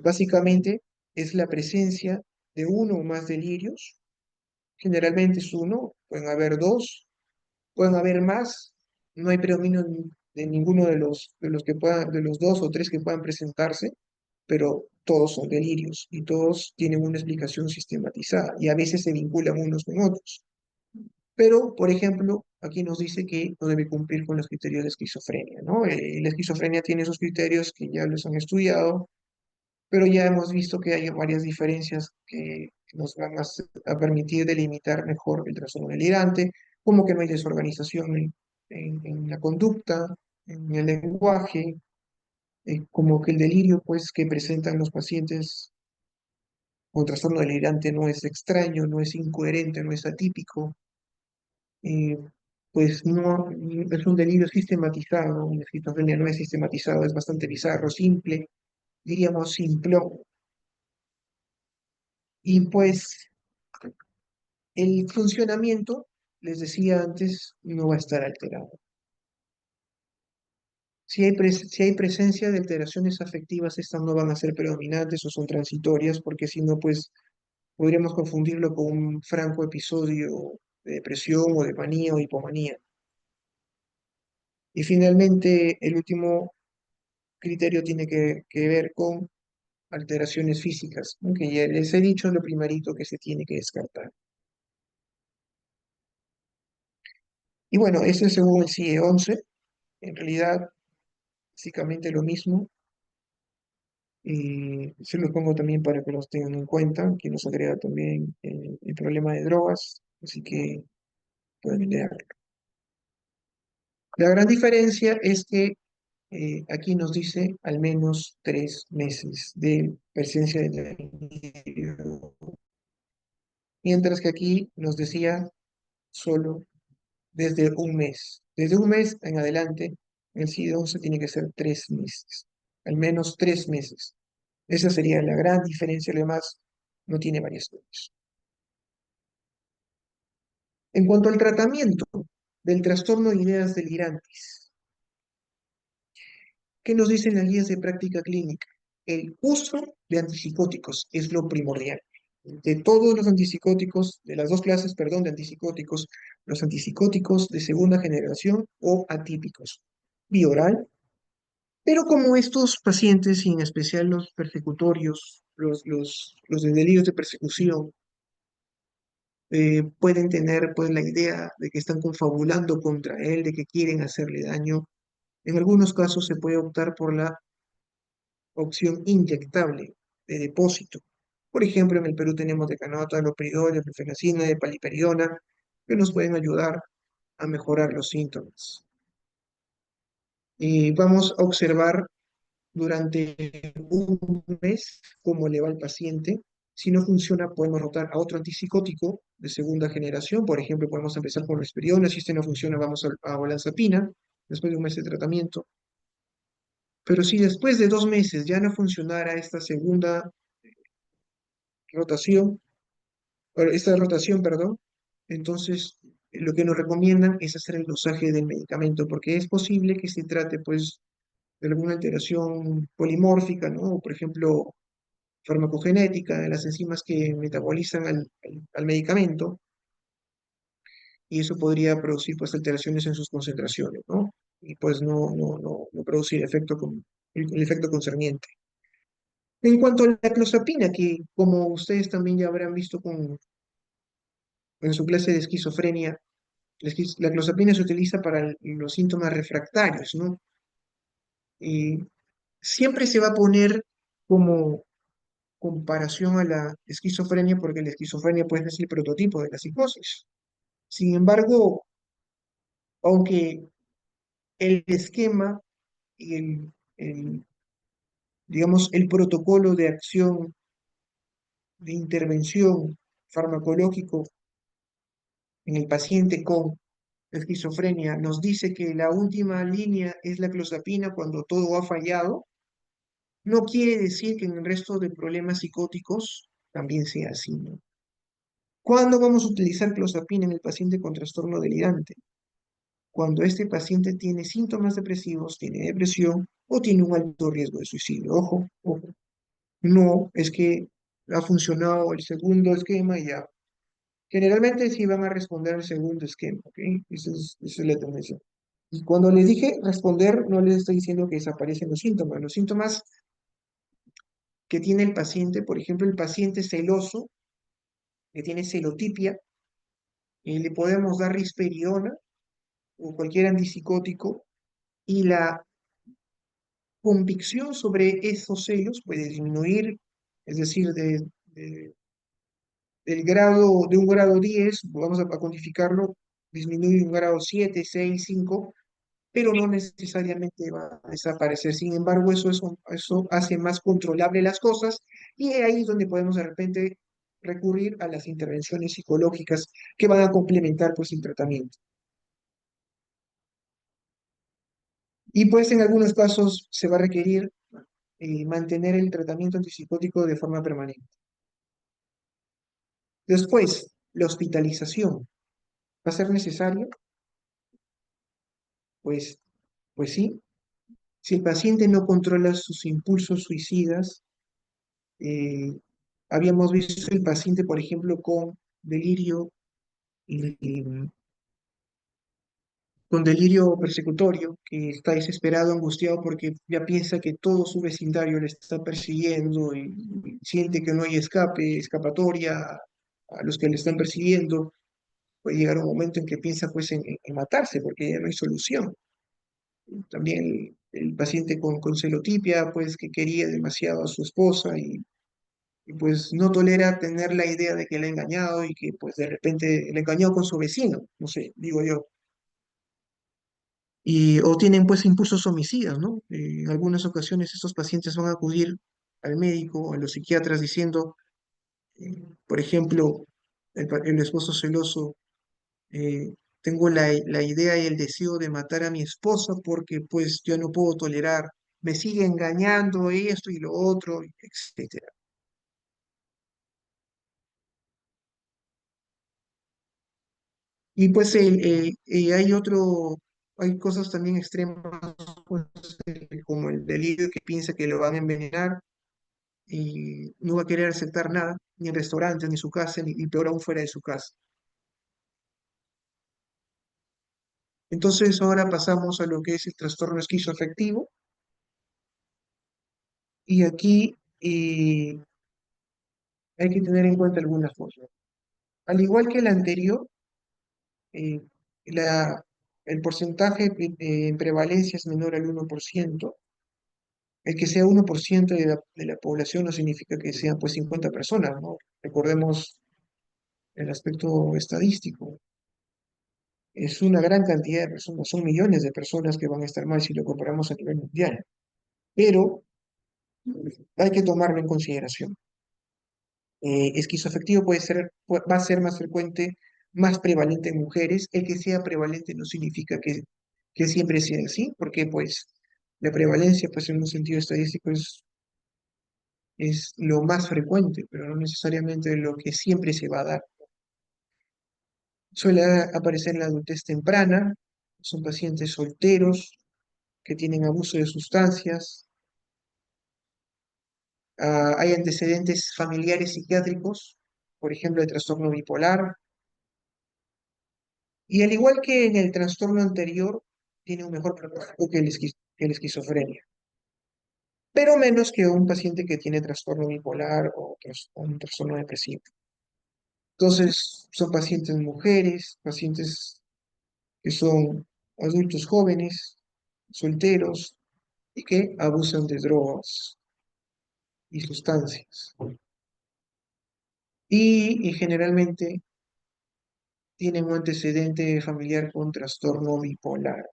Básicamente es la presencia de uno o más delirios. Generalmente es uno, pueden haber dos, pueden haber más, no hay predominio de ninguno de los que puedan, de los dos o tres que puedan presentarse, pero todos son delirios y todos tienen una explicación sistematizada y a veces se vinculan unos con otros. Pero, por ejemplo, aquí nos dice que no debe cumplir con los criterios de esquizofrenia, ¿no? La esquizofrenia tiene esos criterios que ya los han estudiado, pero ya hemos visto que hay varias diferencias que nos van a permitir delimitar mejor el trastorno delirante, como que no hay desorganización en la conducta, en el lenguaje, como que el delirio pues, que presentan los pacientes con trastorno delirante no es extraño, no es incoherente, no es atípico, eh, pues no es un delirio sistematizado, la esquizofrenia no es sistematizado, es bastante bizarro, simple, diríamos simplón. Y pues el funcionamiento, les decía antes, no va a estar alterado. Si hay presencia de alteraciones afectivas, estas no van a ser predominantes o son transitorias, porque si no, pues podríamos confundirlo con un franco episodio de depresión o de manía o hipomanía. Y finalmente, el último criterio tiene que ver con alteraciones físicas, ¿no? Que ya les he dicho, es lo primerito que se tiene que descartar. Y bueno, este es según el CIE-11, en realidad, básicamente lo mismo. Y se los pongo también para que los tengan en cuenta, que nos agrega también el problema de drogas, así que pueden leerlo. La gran diferencia es que aquí nos dice al menos 3 meses de presencia de delirio, mientras que aquí nos decía solo desde un mes. Desde un mes en adelante, el CID-11 tiene que ser 3 meses, al menos 3 meses. Esa sería la gran diferencia, además no tiene variaciones. En cuanto al tratamiento del trastorno de ideas delirantes, ¿qué nos dicen las guías de práctica clínica? El uso de antipsicóticos es lo primordial. De todos los antipsicóticos, de las dos clases, perdón, de antipsicóticos, los antipsicóticos de segunda generación o atípicos, bioral, pero como estos pacientes, y en especial los persecutorios, los de delirios de persecución, pueden tener pues la idea de que están confabulando contra él, de que quieren hacerle daño. En algunos casos se puede optar por la opción inyectable de depósito. Por ejemplo, en el Perú tenemos decanoato, haloperidol, flufenacina, paliperidona, que nos pueden ayudar a mejorar los síntomas. Y vamos a observar durante un mes cómo le va al paciente. Si no funciona, podemos rotar a otro antipsicótico de segunda generación. Por ejemplo, podemos empezar con risperidona. Si este no funciona, vamos a olanzapina después de un mes de tratamiento. Pero si después de 2 meses ya no funcionara esta segunda rotación, esta rotación, perdón, entonces lo que nos recomiendan es hacer el dosaje del medicamento, porque es posible que se trate, pues, de alguna alteración polimórfica, ¿no? O, por ejemplo, farmacogenética de las enzimas que metabolizan al medicamento, y eso podría producir, pues, alteraciones en sus concentraciones, ¿no? Y pues no producir el efecto concerniente. En cuanto a la clozapina, que como ustedes también ya habrán visto en su clase de esquizofrenia, la clozapina se utiliza para los síntomas refractarios, ¿no? Y siempre se va a poner como comparación a la esquizofrenia, porque la esquizofrenia pues es el prototipo de la psicosis. Sin embargo, aunque el esquema y digamos, el protocolo de acción, de intervención farmacológico en el paciente con esquizofrenia nos dice que la última línea es la clozapina cuando todo ha fallado, no quiere decir que en el resto de problemas psicóticos también sea así, ¿no? ¿Cuándo vamos a utilizar clozapina en el paciente con trastorno delirante? Cuando este paciente tiene síntomas depresivos, tiene depresión o tiene un alto riesgo de suicidio. Ojo, ojo. No es que ha funcionado el segundo esquema y ya. Generalmente sí van a responder al segundo esquema, ¿ok? Esa es la tendencia. Y cuando les dije responder, no les estoy diciendo que desaparecen los síntomas. Los síntomas que tiene el paciente, por ejemplo, el paciente celoso, que tiene celotipia, le podemos dar risperidona o cualquier antipsicótico y la convicción sobre esos celos puede disminuir, es decir, del grado, de un grado 10 vamos a cuantificarlo, disminuye un grado 7 6 5 pero no necesariamente va a desaparecer. Sin embargo, eso hace más controlable las cosas y ahí es donde podemos de repente recurrir a las intervenciones psicológicas que van a complementar pues el tratamiento. Y pues en algunos casos se va a requerir mantener el tratamiento antipsicótico de forma permanente. Después, la hospitalización. ¿Va a ser necesario? Pues, pues sí. Si el paciente no controla sus impulsos suicidas, eh, habíamos visto el paciente, por ejemplo, y- con delirio persecutorio, que está desesperado, angustiado porque ya piensa que todo su vecindario le está persiguiendo y siente que no hay escapatoria a los que le están persiguiendo. Puede llegar un momento en que piensa pues en matarse porque ya no hay solución. También el paciente con celotipia, pues que quería demasiado a su esposa y pues no tolera tener la idea de que le ha engañado y que pues de repente le engañó con su vecino, no sé, digo yo. O tienen pues impulsos homicidas, ¿no? En algunas ocasiones estos pacientes van a acudir al médico, a los psiquiatras diciendo, por ejemplo, el esposo celoso, tengo la idea y el deseo de matar a mi esposa porque pues yo no puedo tolerar, me sigue engañando esto y lo otro, etcétera. Y pues hay cosas también extremas, pues, como el delirio que piensa que lo van a envenenar y no va a querer aceptar nada, ni en restaurantes, ni en su casa, ni, y peor aún fuera de su casa. Entonces ahora pasamos a lo que es el trastorno esquizoafectivo y aquí hay que tener en cuenta algunas cosas. Al igual que el anterior, eh, la, el porcentaje en prevalencia es menor al 1%. El que sea 1% de la población no significa que sean pues 50 personas, ¿no? Recordemos el aspecto estadístico. Es una gran cantidad de personas, son millones de personas que van a estar mal si lo comparamos a nivel mundial. Pero hay que tomarlo en consideración. Esquizoafectivo va a ser más frecuente, más prevalente en mujeres. El que sea prevalente no significa que siempre sea así, porque pues la prevalencia pues en un sentido estadístico es lo más frecuente, pero no necesariamente lo que siempre se va a dar. Suele aparecer en la adultez temprana, son pacientes solteros que tienen abuso de sustancias, hay antecedentes familiares psiquiátricos, por ejemplo, el trastorno bipolar, y al igual que en el trastorno anterior, tiene un mejor pronóstico que la esquizofrenia, pero menos que un paciente que tiene trastorno bipolar o un trastorno depresivo. Entonces, son pacientes mujeres, pacientes que son adultos jóvenes, solteros y que abusan de drogas y sustancias. Y generalmente tienen un antecedente familiar con trastorno bipolar.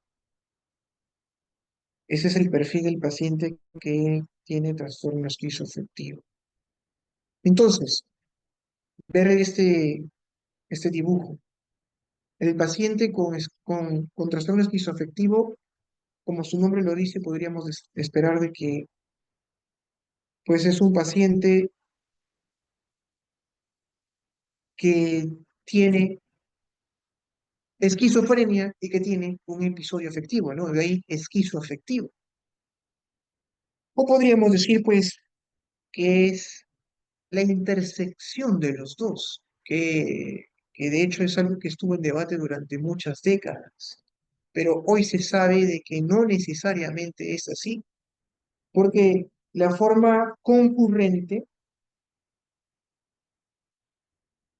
Ese es el perfil del paciente que tiene trastorno esquizoafectivo. Entonces, ver este dibujo. El paciente con trastorno esquizoafectivo, como su nombre lo dice, podríamos esperar de que pues es un paciente que tiene esquizofrenia y que tiene un episodio afectivo, ¿no? De ahí esquizoafectivo. O podríamos decir, pues, que es la intersección de los dos, que de hecho es algo que estuvo en debate durante muchas décadas. Pero hoy se sabe de que no necesariamente es así, porque la forma concurrente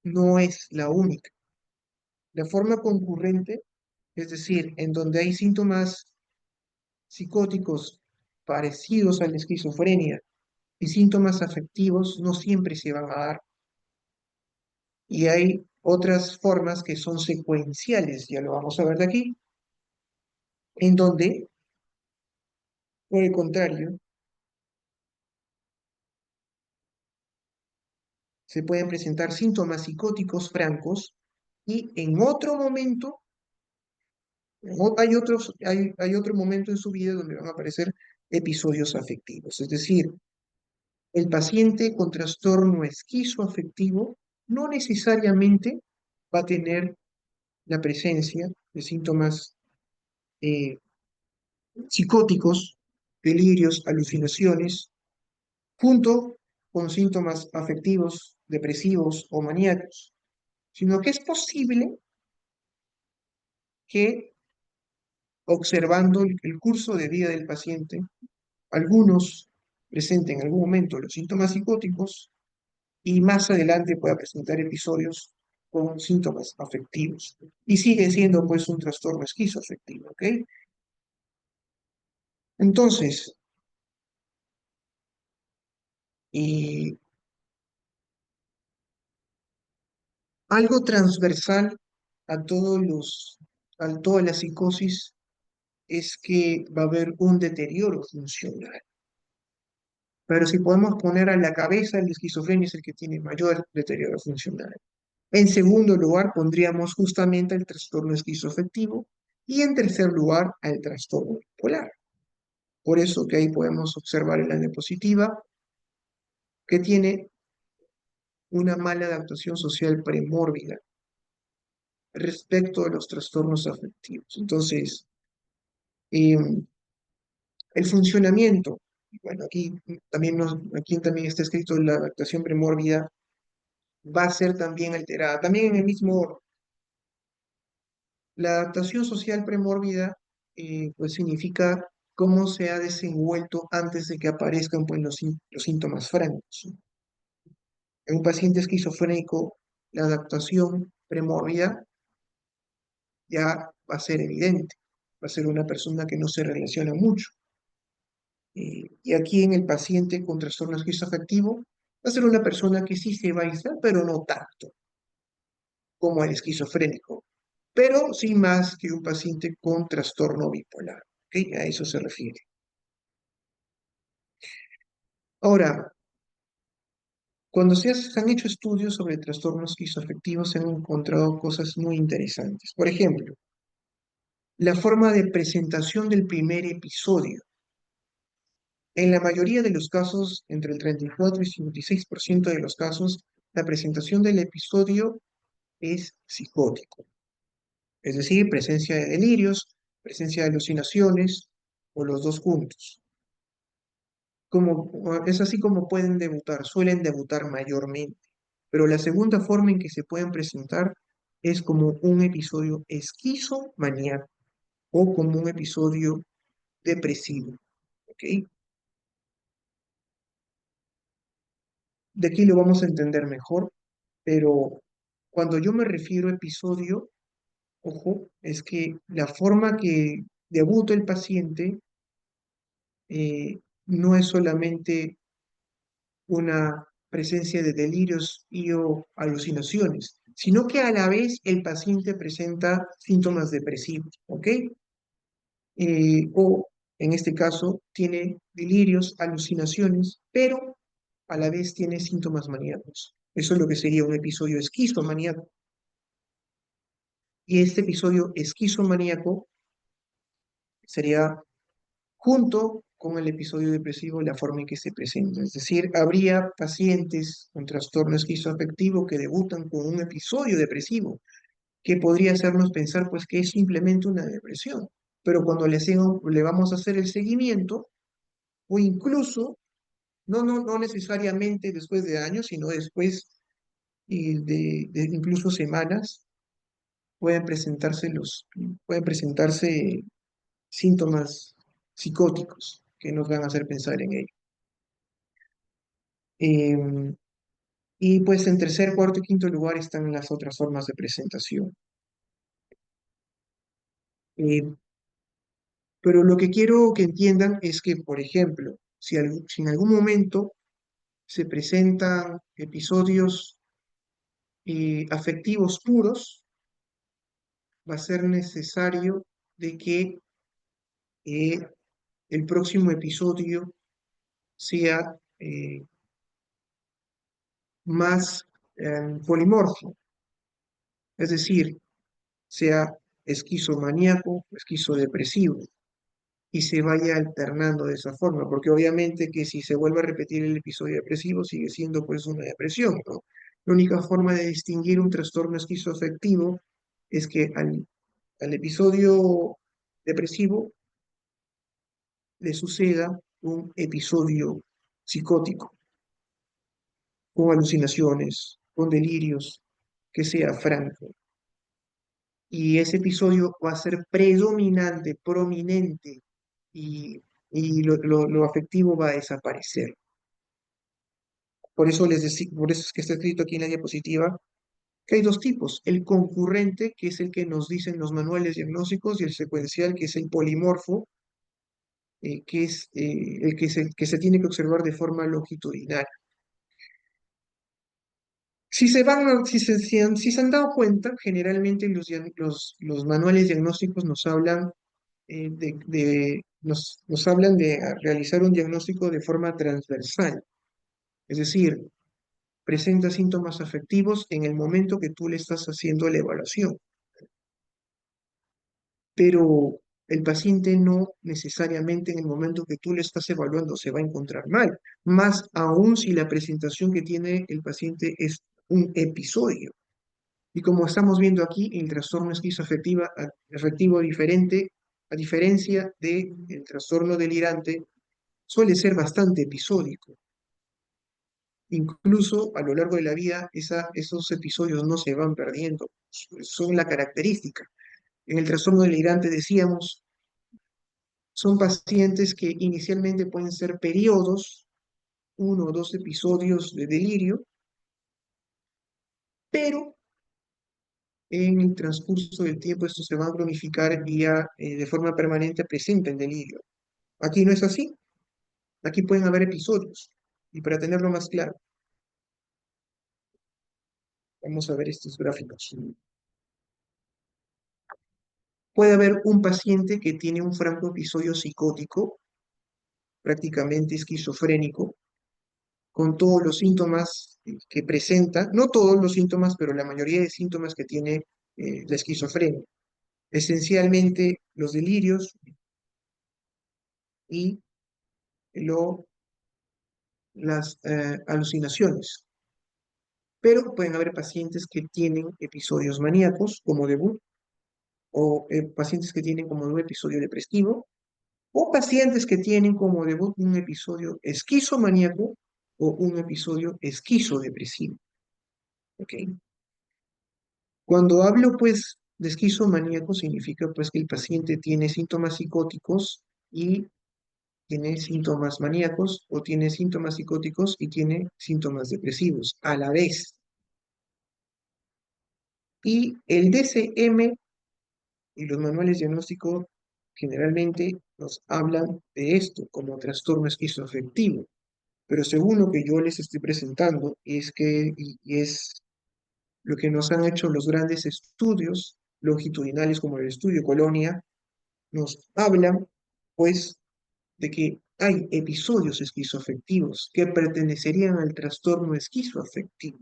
no es la única. La forma concurrente, es decir, en donde hay síntomas psicóticos parecidos a la esquizofrenia y síntomas afectivos no siempre se van a dar. Y hay otras formas que son secuenciales, ya lo vamos a ver de aquí, en donde, por el contrario, se pueden presentar síntomas psicóticos francos y en otro momento, hay otro momento en su vida donde van a aparecer episodios afectivos. Es decir, el paciente con trastorno esquizoafectivo no necesariamente va a tener la presencia de síntomas eh, psicóticos, delirios, alucinaciones, junto con síntomas afectivos, depresivos o maníacos, sino que es posible que observando el curso de vida del paciente, algunos presenten en algún momento los síntomas psicóticos y más adelante pueda presentar episodios con síntomas afectivos. Y sigue siendo pues un trastorno esquizoafectivo, ¿ok? Entonces, y algo transversal a a toda la psicosis es que va a haber un deterioro funcional. Pero si podemos poner a la cabeza, el esquizofrenia es el que tiene mayor deterioro funcional. En segundo lugar, pondríamos justamente el trastorno esquizoafectivo y en tercer lugar, al trastorno bipolar. Por eso que ahí podemos observar en la diapositiva que tiene una mala adaptación social premórbida respecto a los trastornos afectivos. Entonces, el funcionamiento, bueno, aquí también está escrito la adaptación premórbida, va a ser también alterada, también en el mismo orden. La adaptación social premórbida, pues significa cómo se ha desenvuelto antes de que aparezcan pues, los síntomas francos. En un paciente esquizofrénico, la adaptación premórbida ya va a ser evidente, va a ser una persona que no se relaciona mucho. Y aquí en el paciente con trastorno esquizoafectivo, va a ser una persona que sí se va a aislar, pero no tanto como el esquizofrénico, pero sí más que un paciente con trastorno bipolar. ¿Ok? A eso se refiere. Ahora, cuando se han hecho estudios sobre trastornos esquizoafectivos, se han encontrado cosas muy interesantes. Por ejemplo, la forma de presentación del primer episodio. En la mayoría de los casos, entre el 34 y 56% de los casos, la presentación del episodio es psicótico, es decir, presencia de delirios, presencia de alucinaciones o los dos juntos. Es así como pueden debutar, suelen debutar mayormente, pero la segunda forma en que se pueden presentar es como un episodio esquizomaníaco o como un episodio depresivo. ¿Ok? De aquí lo vamos a entender mejor, pero cuando yo me refiero a episodio, ojo, es que la forma que debuta el paciente no es solamente una presencia de delirios y o alucinaciones, sino que a la vez el paciente presenta síntomas depresivos, ¿ok? O en este caso tiene delirios, alucinaciones, pero a la vez tiene síntomas maníacos. Eso es lo que sería un episodio esquizomaníaco. Y este episodio esquizomaníaco sería junto con el episodio depresivo la forma en que se presenta. Es decir, habría pacientes con trastorno esquizoafectivo que debutan con un episodio depresivo, que podría hacernos pensar pues que es simplemente una depresión. Pero cuando le vamos a hacer el seguimiento, o incluso, no necesariamente después de años, sino después de incluso semanas, pueden presentarse síntomas psicóticos que nos van a hacer pensar en ello. Em, y pues en tercer, cuarto y quinto lugar están las otras formas de presentación. Eh, Pero lo que quiero que entiendan es que, por ejemplo, si en algún momento se presentan episodios afectivos puros, va a ser necesario de que eh, el próximo episodio sea más polimorfo, es decir, sea esquizomaníaco, esquizodepresivo, y se vaya alternando de esa forma, porque obviamente que si se vuelve a repetir el episodio depresivo sigue siendo pues una depresión, ¿no? La única forma de distinguir un trastorno esquizoafectivo es que al episodio depresivo le suceda un episodio psicótico, con alucinaciones, con delirios, que sea franco. Y ese episodio va a ser predominante, prominente, y, y lo afectivo va a desaparecer. Por eso es que está escrito aquí en la diapositiva que hay dos tipos: el concurrente, que es el que nos dicen los manuales diagnósticos, y el secuencial, que es el polimorfo, que es el que se tiene que observar de forma longitudinal. Si se han dado cuenta, generalmente los manuales diagnósticos nos hablan nos hablan de realizar un diagnóstico de forma transversal, es decir, presenta síntomas afectivos en el momento que tú le estás haciendo la evaluación, pero el paciente no necesariamente en el momento que tú le estás evaluando se va a encontrar mal, más aún si la presentación que tiene el paciente es un episodio. Y como estamos viendo aquí, el trastorno afectivo diferente, a diferencia del trastorno delirante, suele ser bastante episódico. Incluso a lo largo de la vida, esos episodios no se van perdiendo, son la característica. En el trastorno delirante decíamos, son pacientes que inicialmente pueden ser periodos, uno o dos episodios de delirio, pero en el transcurso del tiempo esto se va a cronificar y ya de forma permanente presenta el delirio. Aquí no es así, aquí pueden haber episodios. Y para tenerlo más claro, vamos a ver estos gráficos. Puede haber un paciente que tiene un franco episodio psicótico, prácticamente esquizofrénico, con todos los síntomas que presenta, no todos los síntomas, pero la mayoría de síntomas que tiene la esquizofrenia. Esencialmente los delirios y lo, las alucinaciones. Pero pueden haber pacientes que tienen episodios maníacos como debut, o pacientes que tienen como un episodio depresivo, o pacientes que tienen como debut un episodio esquizomaníaco o un episodio esquizodepresivo. ¿Ok? Cuando hablo pues de esquizomaníaco significa pues que el paciente tiene síntomas psicóticos y tiene síntomas maníacos, o tiene síntomas psicóticos y tiene síntomas depresivos a la vez. Y el DCM y los manuales diagnósticos generalmente nos hablan de esto como trastorno esquizoafectivo. Pero según lo que yo les estoy presentando, y es lo que nos han hecho los grandes estudios longitudinales como el estudio Colonia, nos hablan pues de que hay episodios esquizoafectivos que pertenecerían al trastorno esquizoafectivo.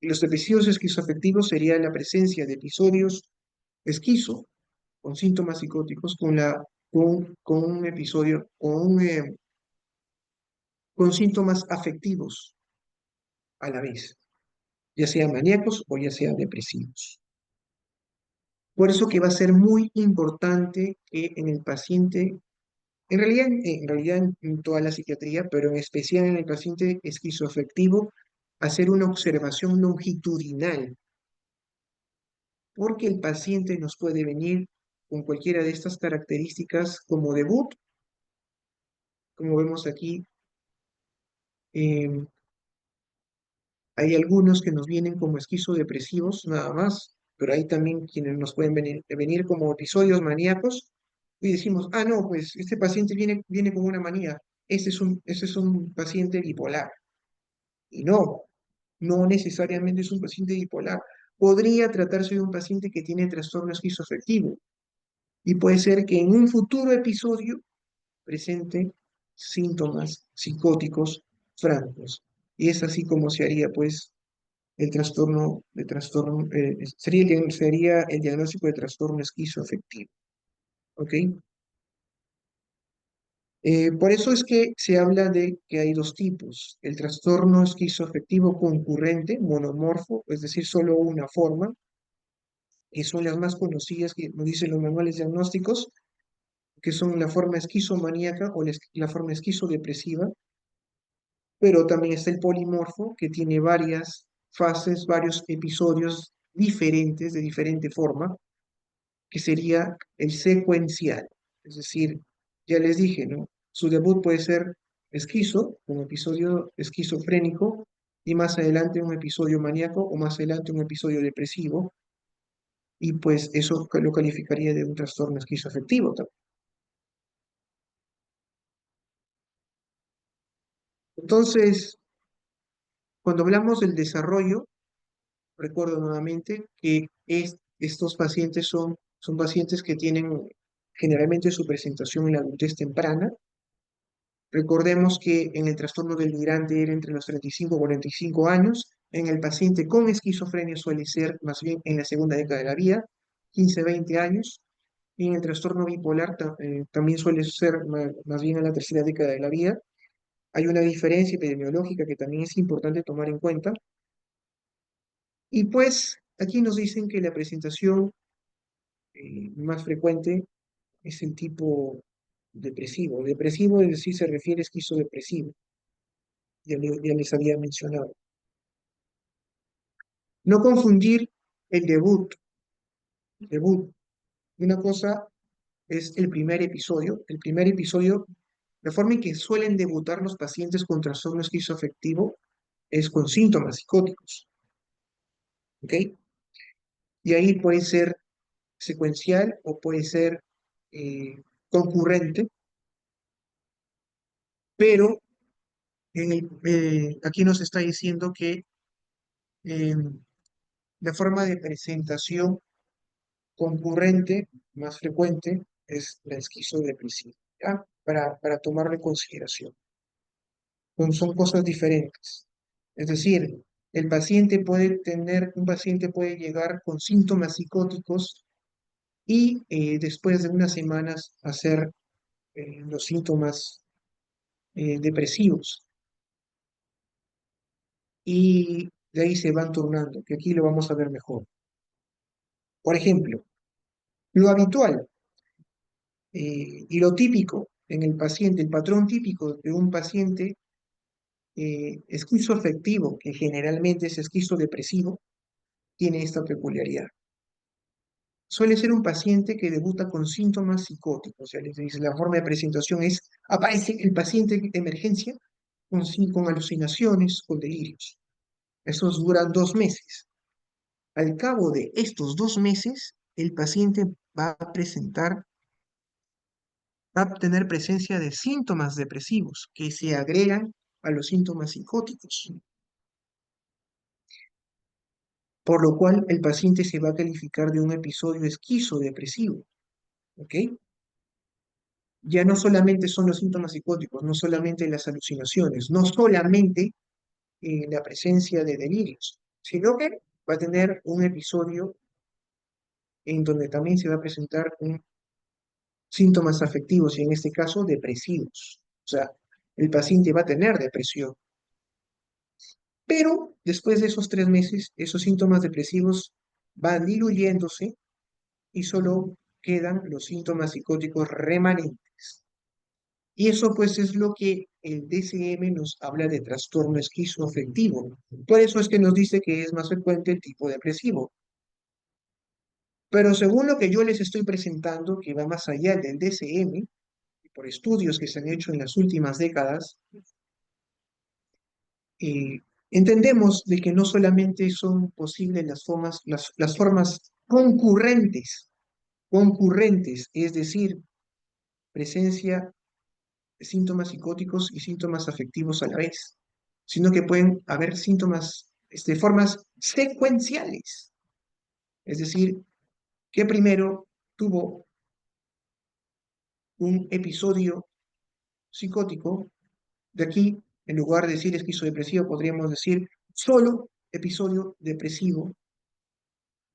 Y los episodios esquizoafectivos sería la presencia de episodios esquizo con síntomas psicóticos con un episodio, con síntomas afectivos a la vez, ya sean maníacos o ya sean depresivos. Por eso que va a ser muy importante que en el paciente, en toda la psiquiatría, pero en especial en el paciente esquizoafectivo, hacer una observación longitudinal, porque el paciente nos puede venir con cualquiera de estas características como debut, como vemos aquí. Hay algunos que nos vienen como esquizodepresivos nada más, pero hay también quienes nos pueden venir como episodios maníacos y decimos, ah, no, pues este paciente viene con una manía, este es un paciente bipolar. Y no, no necesariamente es un paciente bipolar. Podría tratarse de un paciente que tiene trastorno esquizoafectivo y puede ser que en un futuro episodio presente síntomas psicóticos francos. Y es así como se haría, pues, sería el diagnóstico de trastorno esquizoafectivo. ¿Ok? Por eso es que se habla de que hay dos tipos: el trastorno esquizoafectivo concurrente, monomorfo, es decir, solo una forma, que son las más conocidas que nos dicen los manuales diagnósticos, que son la forma esquizomaníaca o la forma esquizodepresiva, pero también está el polimorfo, que tiene varias fases, varios episodios diferentes, de diferente forma, que sería el secuencial. Es decir, ya les dije, ¿no? Su debut puede ser esquizo, un episodio esquizofrénico, y más adelante un episodio maníaco o más adelante un episodio depresivo, y pues eso lo calificaría de un trastorno esquizoafectivo también. Entonces, cuando hablamos del desarrollo, recuerdo nuevamente que estos pacientes son pacientes que tienen generalmente su presentación en la adultez temprana. Recordemos que en el trastorno delirante era entre los 35 y 45 años. En el paciente con esquizofrenia suele ser más bien en la segunda década de la vida, 15, 20 años. Y en el trastorno bipolar también suele ser más bien en la tercera década de la vida. Hay una diferencia epidemiológica que también es importante tomar en cuenta. Y pues aquí nos dicen que la presentación más frecuente es el tipo depresivo. Depresivo es decir, se refiere a esquizodepresivo. Ya les había mencionado. No confundir el debut. Debut. Una cosa es el primer episodio. El primer episodio, la forma en que suelen debutar los pacientes con trastorno esquizoafectivo es con síntomas psicóticos. ¿Ok? Y ahí puede ser secuencial o puede ser eh, concurrente, pero aquí nos está diciendo que eh, la forma de presentación concurrente más frecuente es la esquizodepresiva, ¿ya? Para tomarlo en consideración. Son cosas diferentes. Es decir, un paciente puede llegar con síntomas psicóticos y después de unas semanas hacer los síntomas depresivos y de ahí se van turnando, que aquí lo vamos a ver mejor. Por ejemplo, lo habitual y lo típico en el paciente, el patrón típico de un paciente esquizoafectivo, que generalmente es esquizodepresivo, tiene esta peculiaridad. Suele ser un paciente que debuta con síntomas psicóticos, o sea, les dice, la forma de presentación es, aparece el paciente de emergencia con alucinaciones, con delirios. Esos duran 2 meses. Al cabo de estos 2 meses, el paciente va a tener presencia de síntomas depresivos que se agregan a los síntomas psicóticos, por lo cual el paciente se va a calificar de un episodio esquizodepresivo, ¿ok? Ya no solamente son los síntomas psicóticos, no solamente las alucinaciones, no solamente la presencia de delirios, sino que va a tener un episodio en donde también se va a presentar síntomas afectivos y en este caso depresivos. O sea, el paciente va a tener depresión. Pero después de esos 3 meses, esos síntomas depresivos van diluyéndose y solo quedan los síntomas psicóticos remanentes. Y eso pues es lo que el DSM nos habla de trastorno esquizoafectivo. Por eso es que nos dice que es más frecuente el tipo depresivo. Pero según lo que yo les estoy presentando, que va más allá del DSM, y por estudios que se han hecho en las últimas décadas, eh, entendemos de que no solamente son posibles las formas concurrentes, es decir, presencia de síntomas psicóticos y síntomas afectivos a la vez, sino que pueden haber síntomas, formas secuenciales. Es decir, que primero tuvo un episodio psicótico, de aquí, en lugar de decir esquizodepresivo, podríamos decir solo episodio depresivo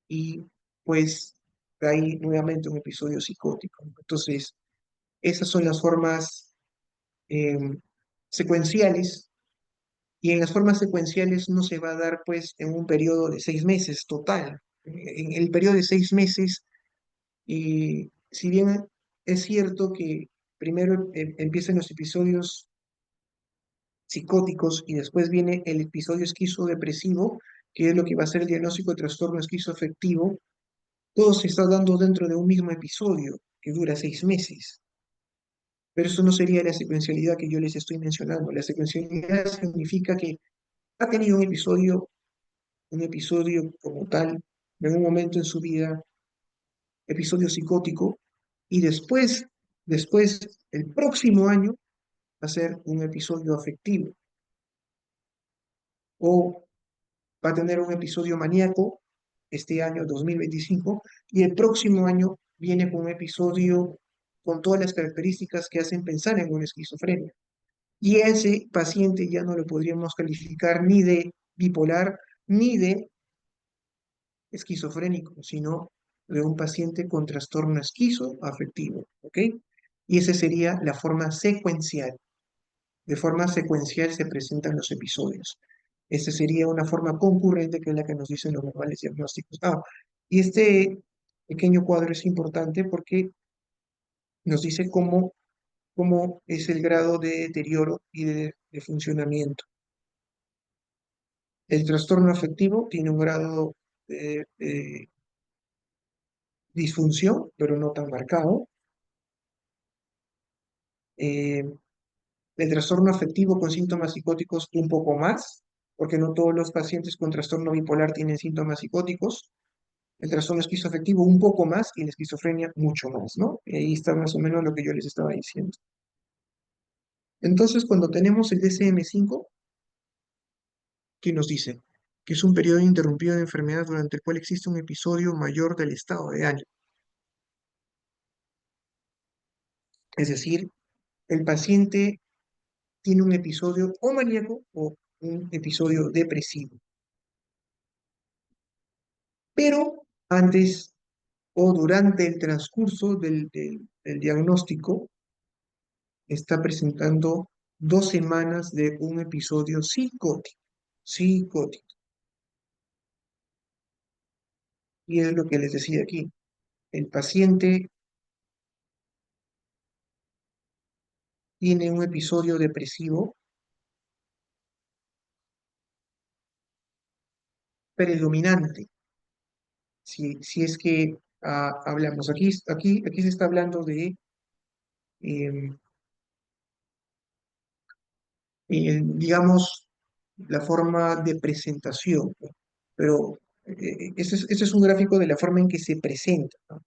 y pues de ahí nuevamente un episodio psicótico. Entonces, esas son las formas eh, secuenciales y en las formas secuenciales no se va a dar pues en un periodo de 6 meses total. En el periodo de 6 meses, y si bien es cierto que primero empiezan los episodios psicóticos y después viene el episodio esquizodepresivo, que es lo que va a ser el diagnóstico de trastorno esquizoafectivo, todo se está dando dentro de un mismo episodio que dura 6 meses. Pero eso no sería la secuencialidad que yo les estoy mencionando. La secuencialidad significa que ha tenido un episodio como tal, en un momento en su vida, episodio psicótico, y después, el próximo año, va a ser un episodio afectivo, o va a tener un episodio maníaco este año 2025, y el próximo año viene con un episodio con todas las características que hacen pensar en una esquizofrenia. Y ese paciente ya no lo podríamos calificar ni de bipolar ni de esquizofrénico, sino de un paciente con trastorno esquizoafectivo, ¿ok? Y esa sería la forma secuencial. De forma secuencial se presentan los episodios. Esta sería una forma concurrente que es la que nos dicen los manuales diagnósticos. Y este pequeño cuadro es importante porque nos dice cómo es el grado de deterioro y de funcionamiento. El trastorno afectivo tiene un grado de disfunción, pero no tan marcado. Eh, el trastorno afectivo con síntomas psicóticos un poco más, porque no todos los pacientes con trastorno bipolar tienen síntomas psicóticos. El trastorno esquizoafectivo un poco más y la esquizofrenia mucho más, ¿no? Y ahí está más o menos lo que yo les estaba diciendo. Entonces, cuando tenemos el DSM-5, ¿qué nos dice? Que es un periodo interrumpido de enfermedad durante el cual existe un episodio mayor del estado de ánimo. Es decir, el paciente tiene un episodio o maníaco o un episodio depresivo. Pero antes o durante el transcurso del diagnóstico está presentando 2 semanas de un episodio psicótico. Psicótico. Y es lo que les decía aquí. El paciente tiene un episodio depresivo predominante. Si es que hablamos, aquí se está hablando de em, digamos, la forma de presentación, ¿no? Pero ese es un gráfico de la forma en que se presenta, ¿no?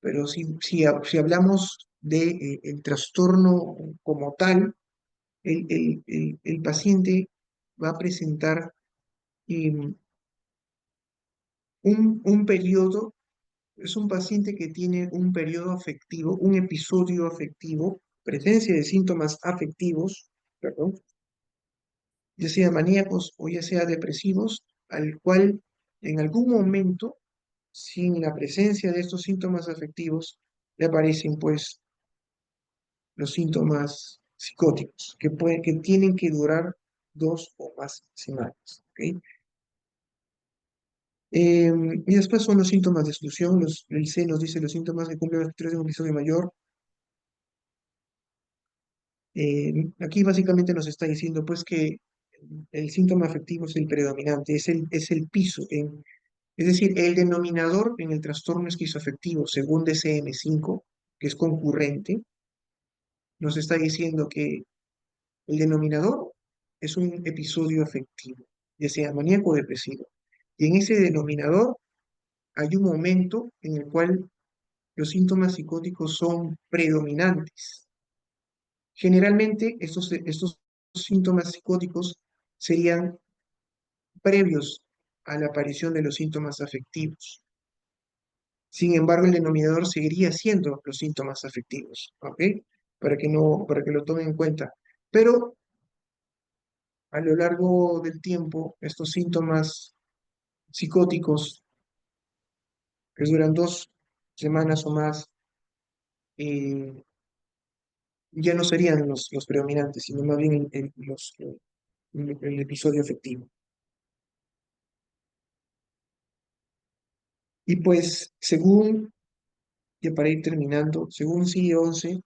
Pero si hablamos de el trastorno como tal, el paciente va a presentar em, un periodo, es un paciente que tiene un periodo afectivo, un episodio afectivo, presencia de síntomas afectivos, perdón, ya sea maníacos o ya sea depresivos, al cual en algún momento, sin la presencia de estos síntomas afectivos, le aparecen pues los síntomas psicóticos, que tienen que durar 2 o más semanas. ¿Ok? Y después son los síntomas de exclusión, el C nos dice los síntomas que cumplen los criterios de un episodio mayor. Aquí básicamente nos está diciendo pues que el síntoma afectivo es el predominante, es el piso. Es decir, el denominador en el trastorno esquizoafectivo, según DSM-5, que es concurrente, nos está diciendo que el denominador es un episodio afectivo, ya sea maníaco o depresivo. Y en ese denominador hay un momento en el cual los síntomas psicóticos son predominantes. Generalmente, estos síntomas psicóticos serían previos a la aparición de los síntomas afectivos. Sin embargo, el denominador seguiría siendo los síntomas afectivos, ¿ok? Para que lo tomen en cuenta. Pero a lo largo del tiempo, estos síntomas psicóticos, que duran 2 semanas o más, eh, ya no serían los predominantes, sino más bien el episodio afectivo. Y pues, ya para ir terminando, según CIE-11,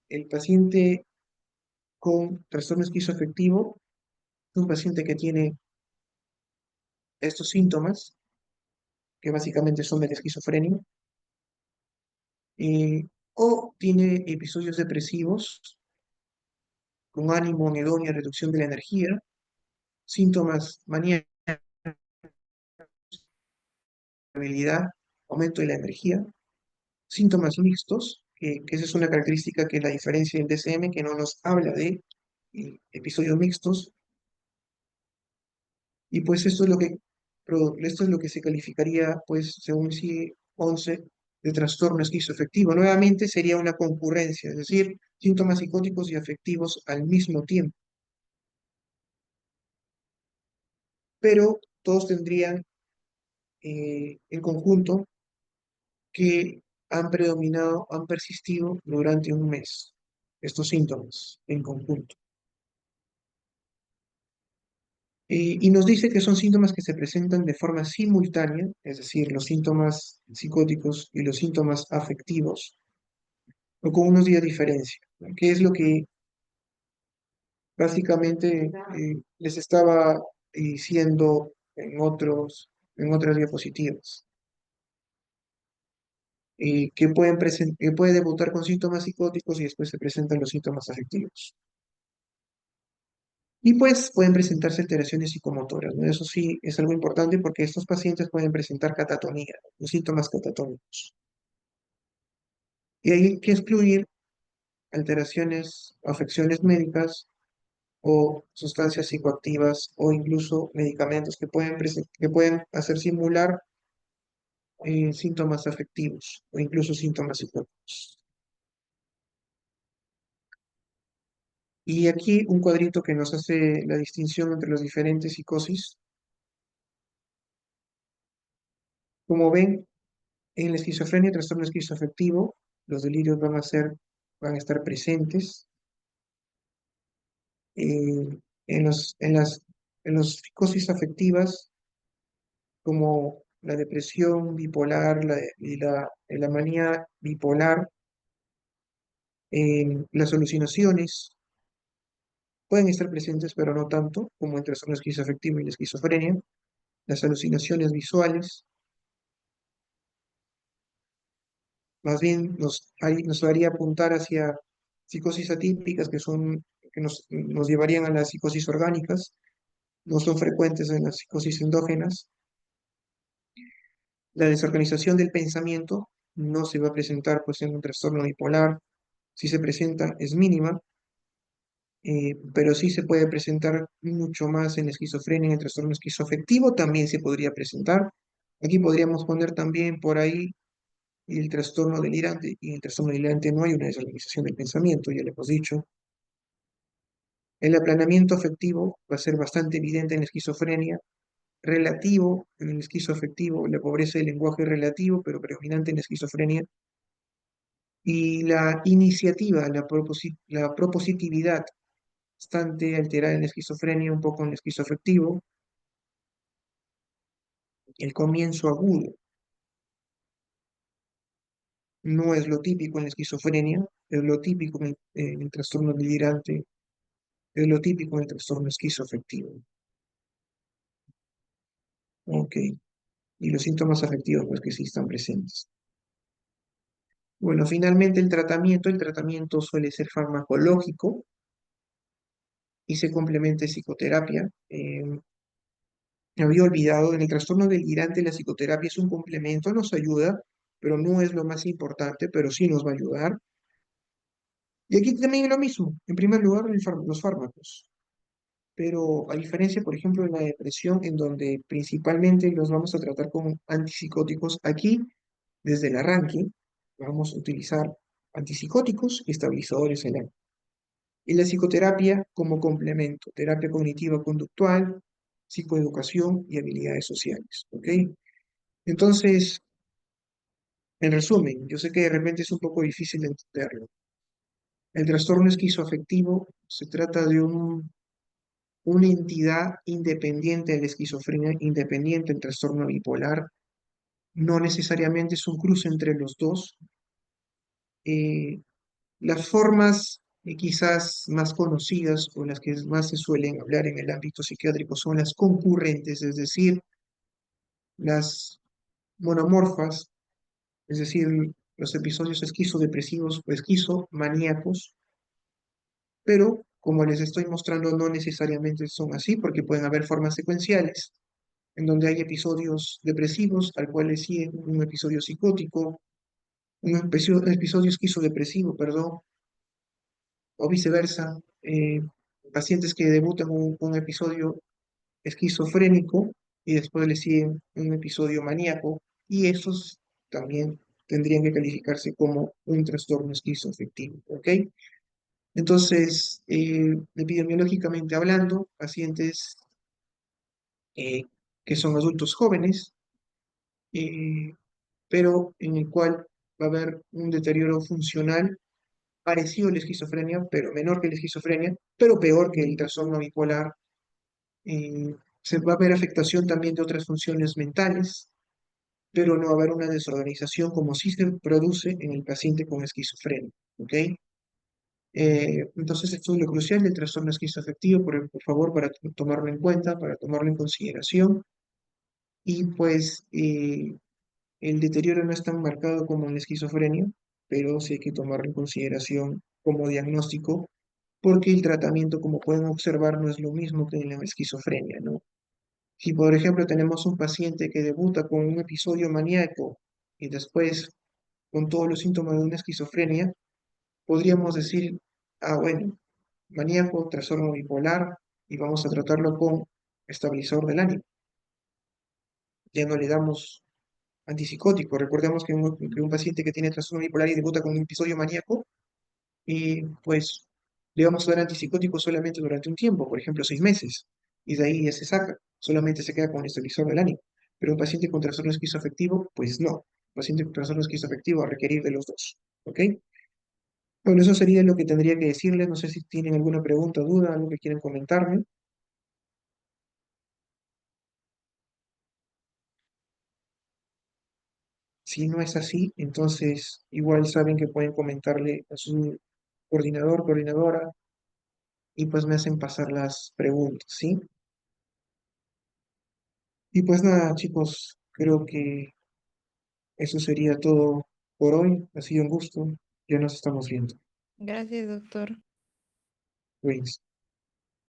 el paciente con trastorno esquizoafectivo es un paciente que tiene estos síntomas, que básicamente son de la esquizofrenia, eh, o tiene episodios depresivos con ánimo, anedonia, reducción de la energía, síntomas maníacos, habilidad, aumento de la energía, síntomas mixtos, que esa es una característica que la diferencia del DSM, que no nos habla de episodios mixtos, y pues esto es lo que se calificaría, pues, según CIE 11, de trastorno esquizoafectivo. Nuevamente sería una concurrencia, es decir, síntomas psicóticos y afectivos al mismo tiempo, pero todos tendrían en conjunto que han predominado, han persistido durante un mes, estos síntomas en conjunto. Y nos dice que son síntomas que se presentan de forma simultánea, es decir, los síntomas psicóticos y los síntomas afectivos, o con unos días de diferencia, ¿no? Que es lo que básicamente les estaba diciendo en otras diapositivas, que puede debutar con síntomas psicóticos y después se presentan los síntomas afectivos. Y pues pueden presentarse alteraciones psicomotoras, ¿no? Eso sí es algo importante porque estos pacientes pueden presentar catatonía, los síntomas catatónicos. Y hay que excluir alteraciones, afecciones médicas o sustancias psicoactivas o incluso medicamentos que pueden hacer simular síntomas afectivos o incluso síntomas psicóticos. Y aquí un cuadrito que nos hace la distinción entre las diferentes psicosis. Como ven, en la esquizofrenia y trastorno esquizoafectivo, los delirios van a estar presentes. Eh, en las psicosis afectivas, como la depresión bipolar la manía bipolar, las alucinaciones pueden estar presentes, pero no tanto como en trastorno esquizoafectivo y la esquizofrenia. Las alucinaciones visuales, más bien nos haría apuntar hacia psicosis atípicas que nos llevarían a las psicosis orgánicas, no son frecuentes en las psicosis endógenas. La desorganización del pensamiento no se va a presentar pues, en un trastorno bipolar, si se presenta es mínima, pero sí se puede presentar mucho más en la esquizofrenia, en el trastorno esquizoafectivo también se podría presentar. Aquí podríamos poner también por ahí el trastorno delirante, y en el trastorno delirante no hay una desorganización del pensamiento, ya le hemos dicho. El aplanamiento afectivo va a ser bastante evidente en la esquizofrenia, relativo en el esquizoafectivo, la pobreza del lenguaje relativo, pero predominante en la esquizofrenia, y la iniciativa, la propositividad, bastante alterada en la esquizofrenia, un poco en el esquizoafectivo, el comienzo agudo no es lo típico en la esquizofrenia, es lo típico en el trastorno delirante, es lo típico en el trastorno esquizoafectivo. Ok, y los síntomas afectivos, pues que sí están presentes. Bueno, finalmente el tratamiento suele ser farmacológico y se complementa de psicoterapia. Me había olvidado, en el trastorno delirante la psicoterapia es un complemento, nos ayuda, pero no es lo más importante, pero sí nos va a ayudar. Y aquí también es lo mismo. En primer lugar, los fármacos. Pero a diferencia, por ejemplo, de la depresión, en donde principalmente los vamos a tratar con antipsicóticos, aquí, desde el arranque, vamos a utilizar antipsicóticos y estabilizadores en ánimo. Y la psicoterapia como complemento, terapia cognitiva conductual, psicoeducación y habilidades sociales, ¿ok? Entonces, en resumen, yo sé que de repente es un poco difícil de entenderlo. El trastorno esquizoafectivo se trata de una entidad independiente de la esquizofrenia, independiente del trastorno bipolar. No necesariamente es un cruce entre los dos. Eh, las formas quizás más conocidas o las que más se suelen hablar en el ámbito psiquiátrico son las concurrentes, es decir, las monomorfas, es decir, los episodios esquizodepresivos o esquizomaníacos, pero como les estoy mostrando, no necesariamente son así porque pueden haber formas secuenciales en donde hay episodios depresivos al cual le sigue un episodio psicótico, un episodio esquizodepresivo, perdón, o viceversa. Pacientes que debutan un episodio esquizofrénico y después le siguen un episodio maníaco, y esos también tendrían que calificarse como un trastorno esquizoafectivo, ¿ok? Entonces, epidemiológicamente hablando, pacientes eh, que son adultos jóvenes, eh, pero en el cual va a haber un deterioro funcional parecido a la esquizofrenia, pero menor que la esquizofrenia, pero peor que el trastorno bipolar. Se va a ver afectación también de otras funciones mentales, pero no va a haber una desorganización como sí se produce en el paciente con esquizofrenia, ¿ok? Entonces, esto es lo crucial del trastorno esquizoafectivo, por favor, para tomarlo en cuenta, para tomarlo en consideración. Y pues el deterioro no es tan marcado como en la esquizofrenia, pero sí hay que tomarlo en consideración como diagnóstico, porque el tratamiento, como pueden observar, no es lo mismo que en la esquizofrenia, ¿no? Si, por ejemplo, tenemos un paciente que debuta con un episodio maníaco y después con todos los síntomas de una esquizofrenia, podríamos decir, ah, bueno, maníaco, trastorno bipolar, y vamos a tratarlo con estabilizador del ánimo. Ya no le damos antipsicótico. Recordemos que un paciente que tiene trastorno bipolar y debuta con un episodio maníaco, y pues le vamos a dar antipsicótico solamente durante un tiempo, por ejemplo, 6 meses, y de ahí ya se saca, solamente se queda con el estabilizador del ánimo. Pero un paciente con trastorno esquizoafectivo, pues no. Un paciente con trastorno esquizoafectivo va a requerir de los dos, ¿ok? Bueno, eso sería lo que tendría que decirles. No sé si tienen alguna pregunta, duda, algo que quieran comentarme. Si no es así, entonces igual saben que pueden comentarle a su coordinador, coordinadora, y pues me hacen pasar las preguntas, ¿sí? Y pues nada, chicos, creo que eso sería todo por hoy. Ha sido un gusto. Ya nos estamos viendo. Gracias, doctor. Luis.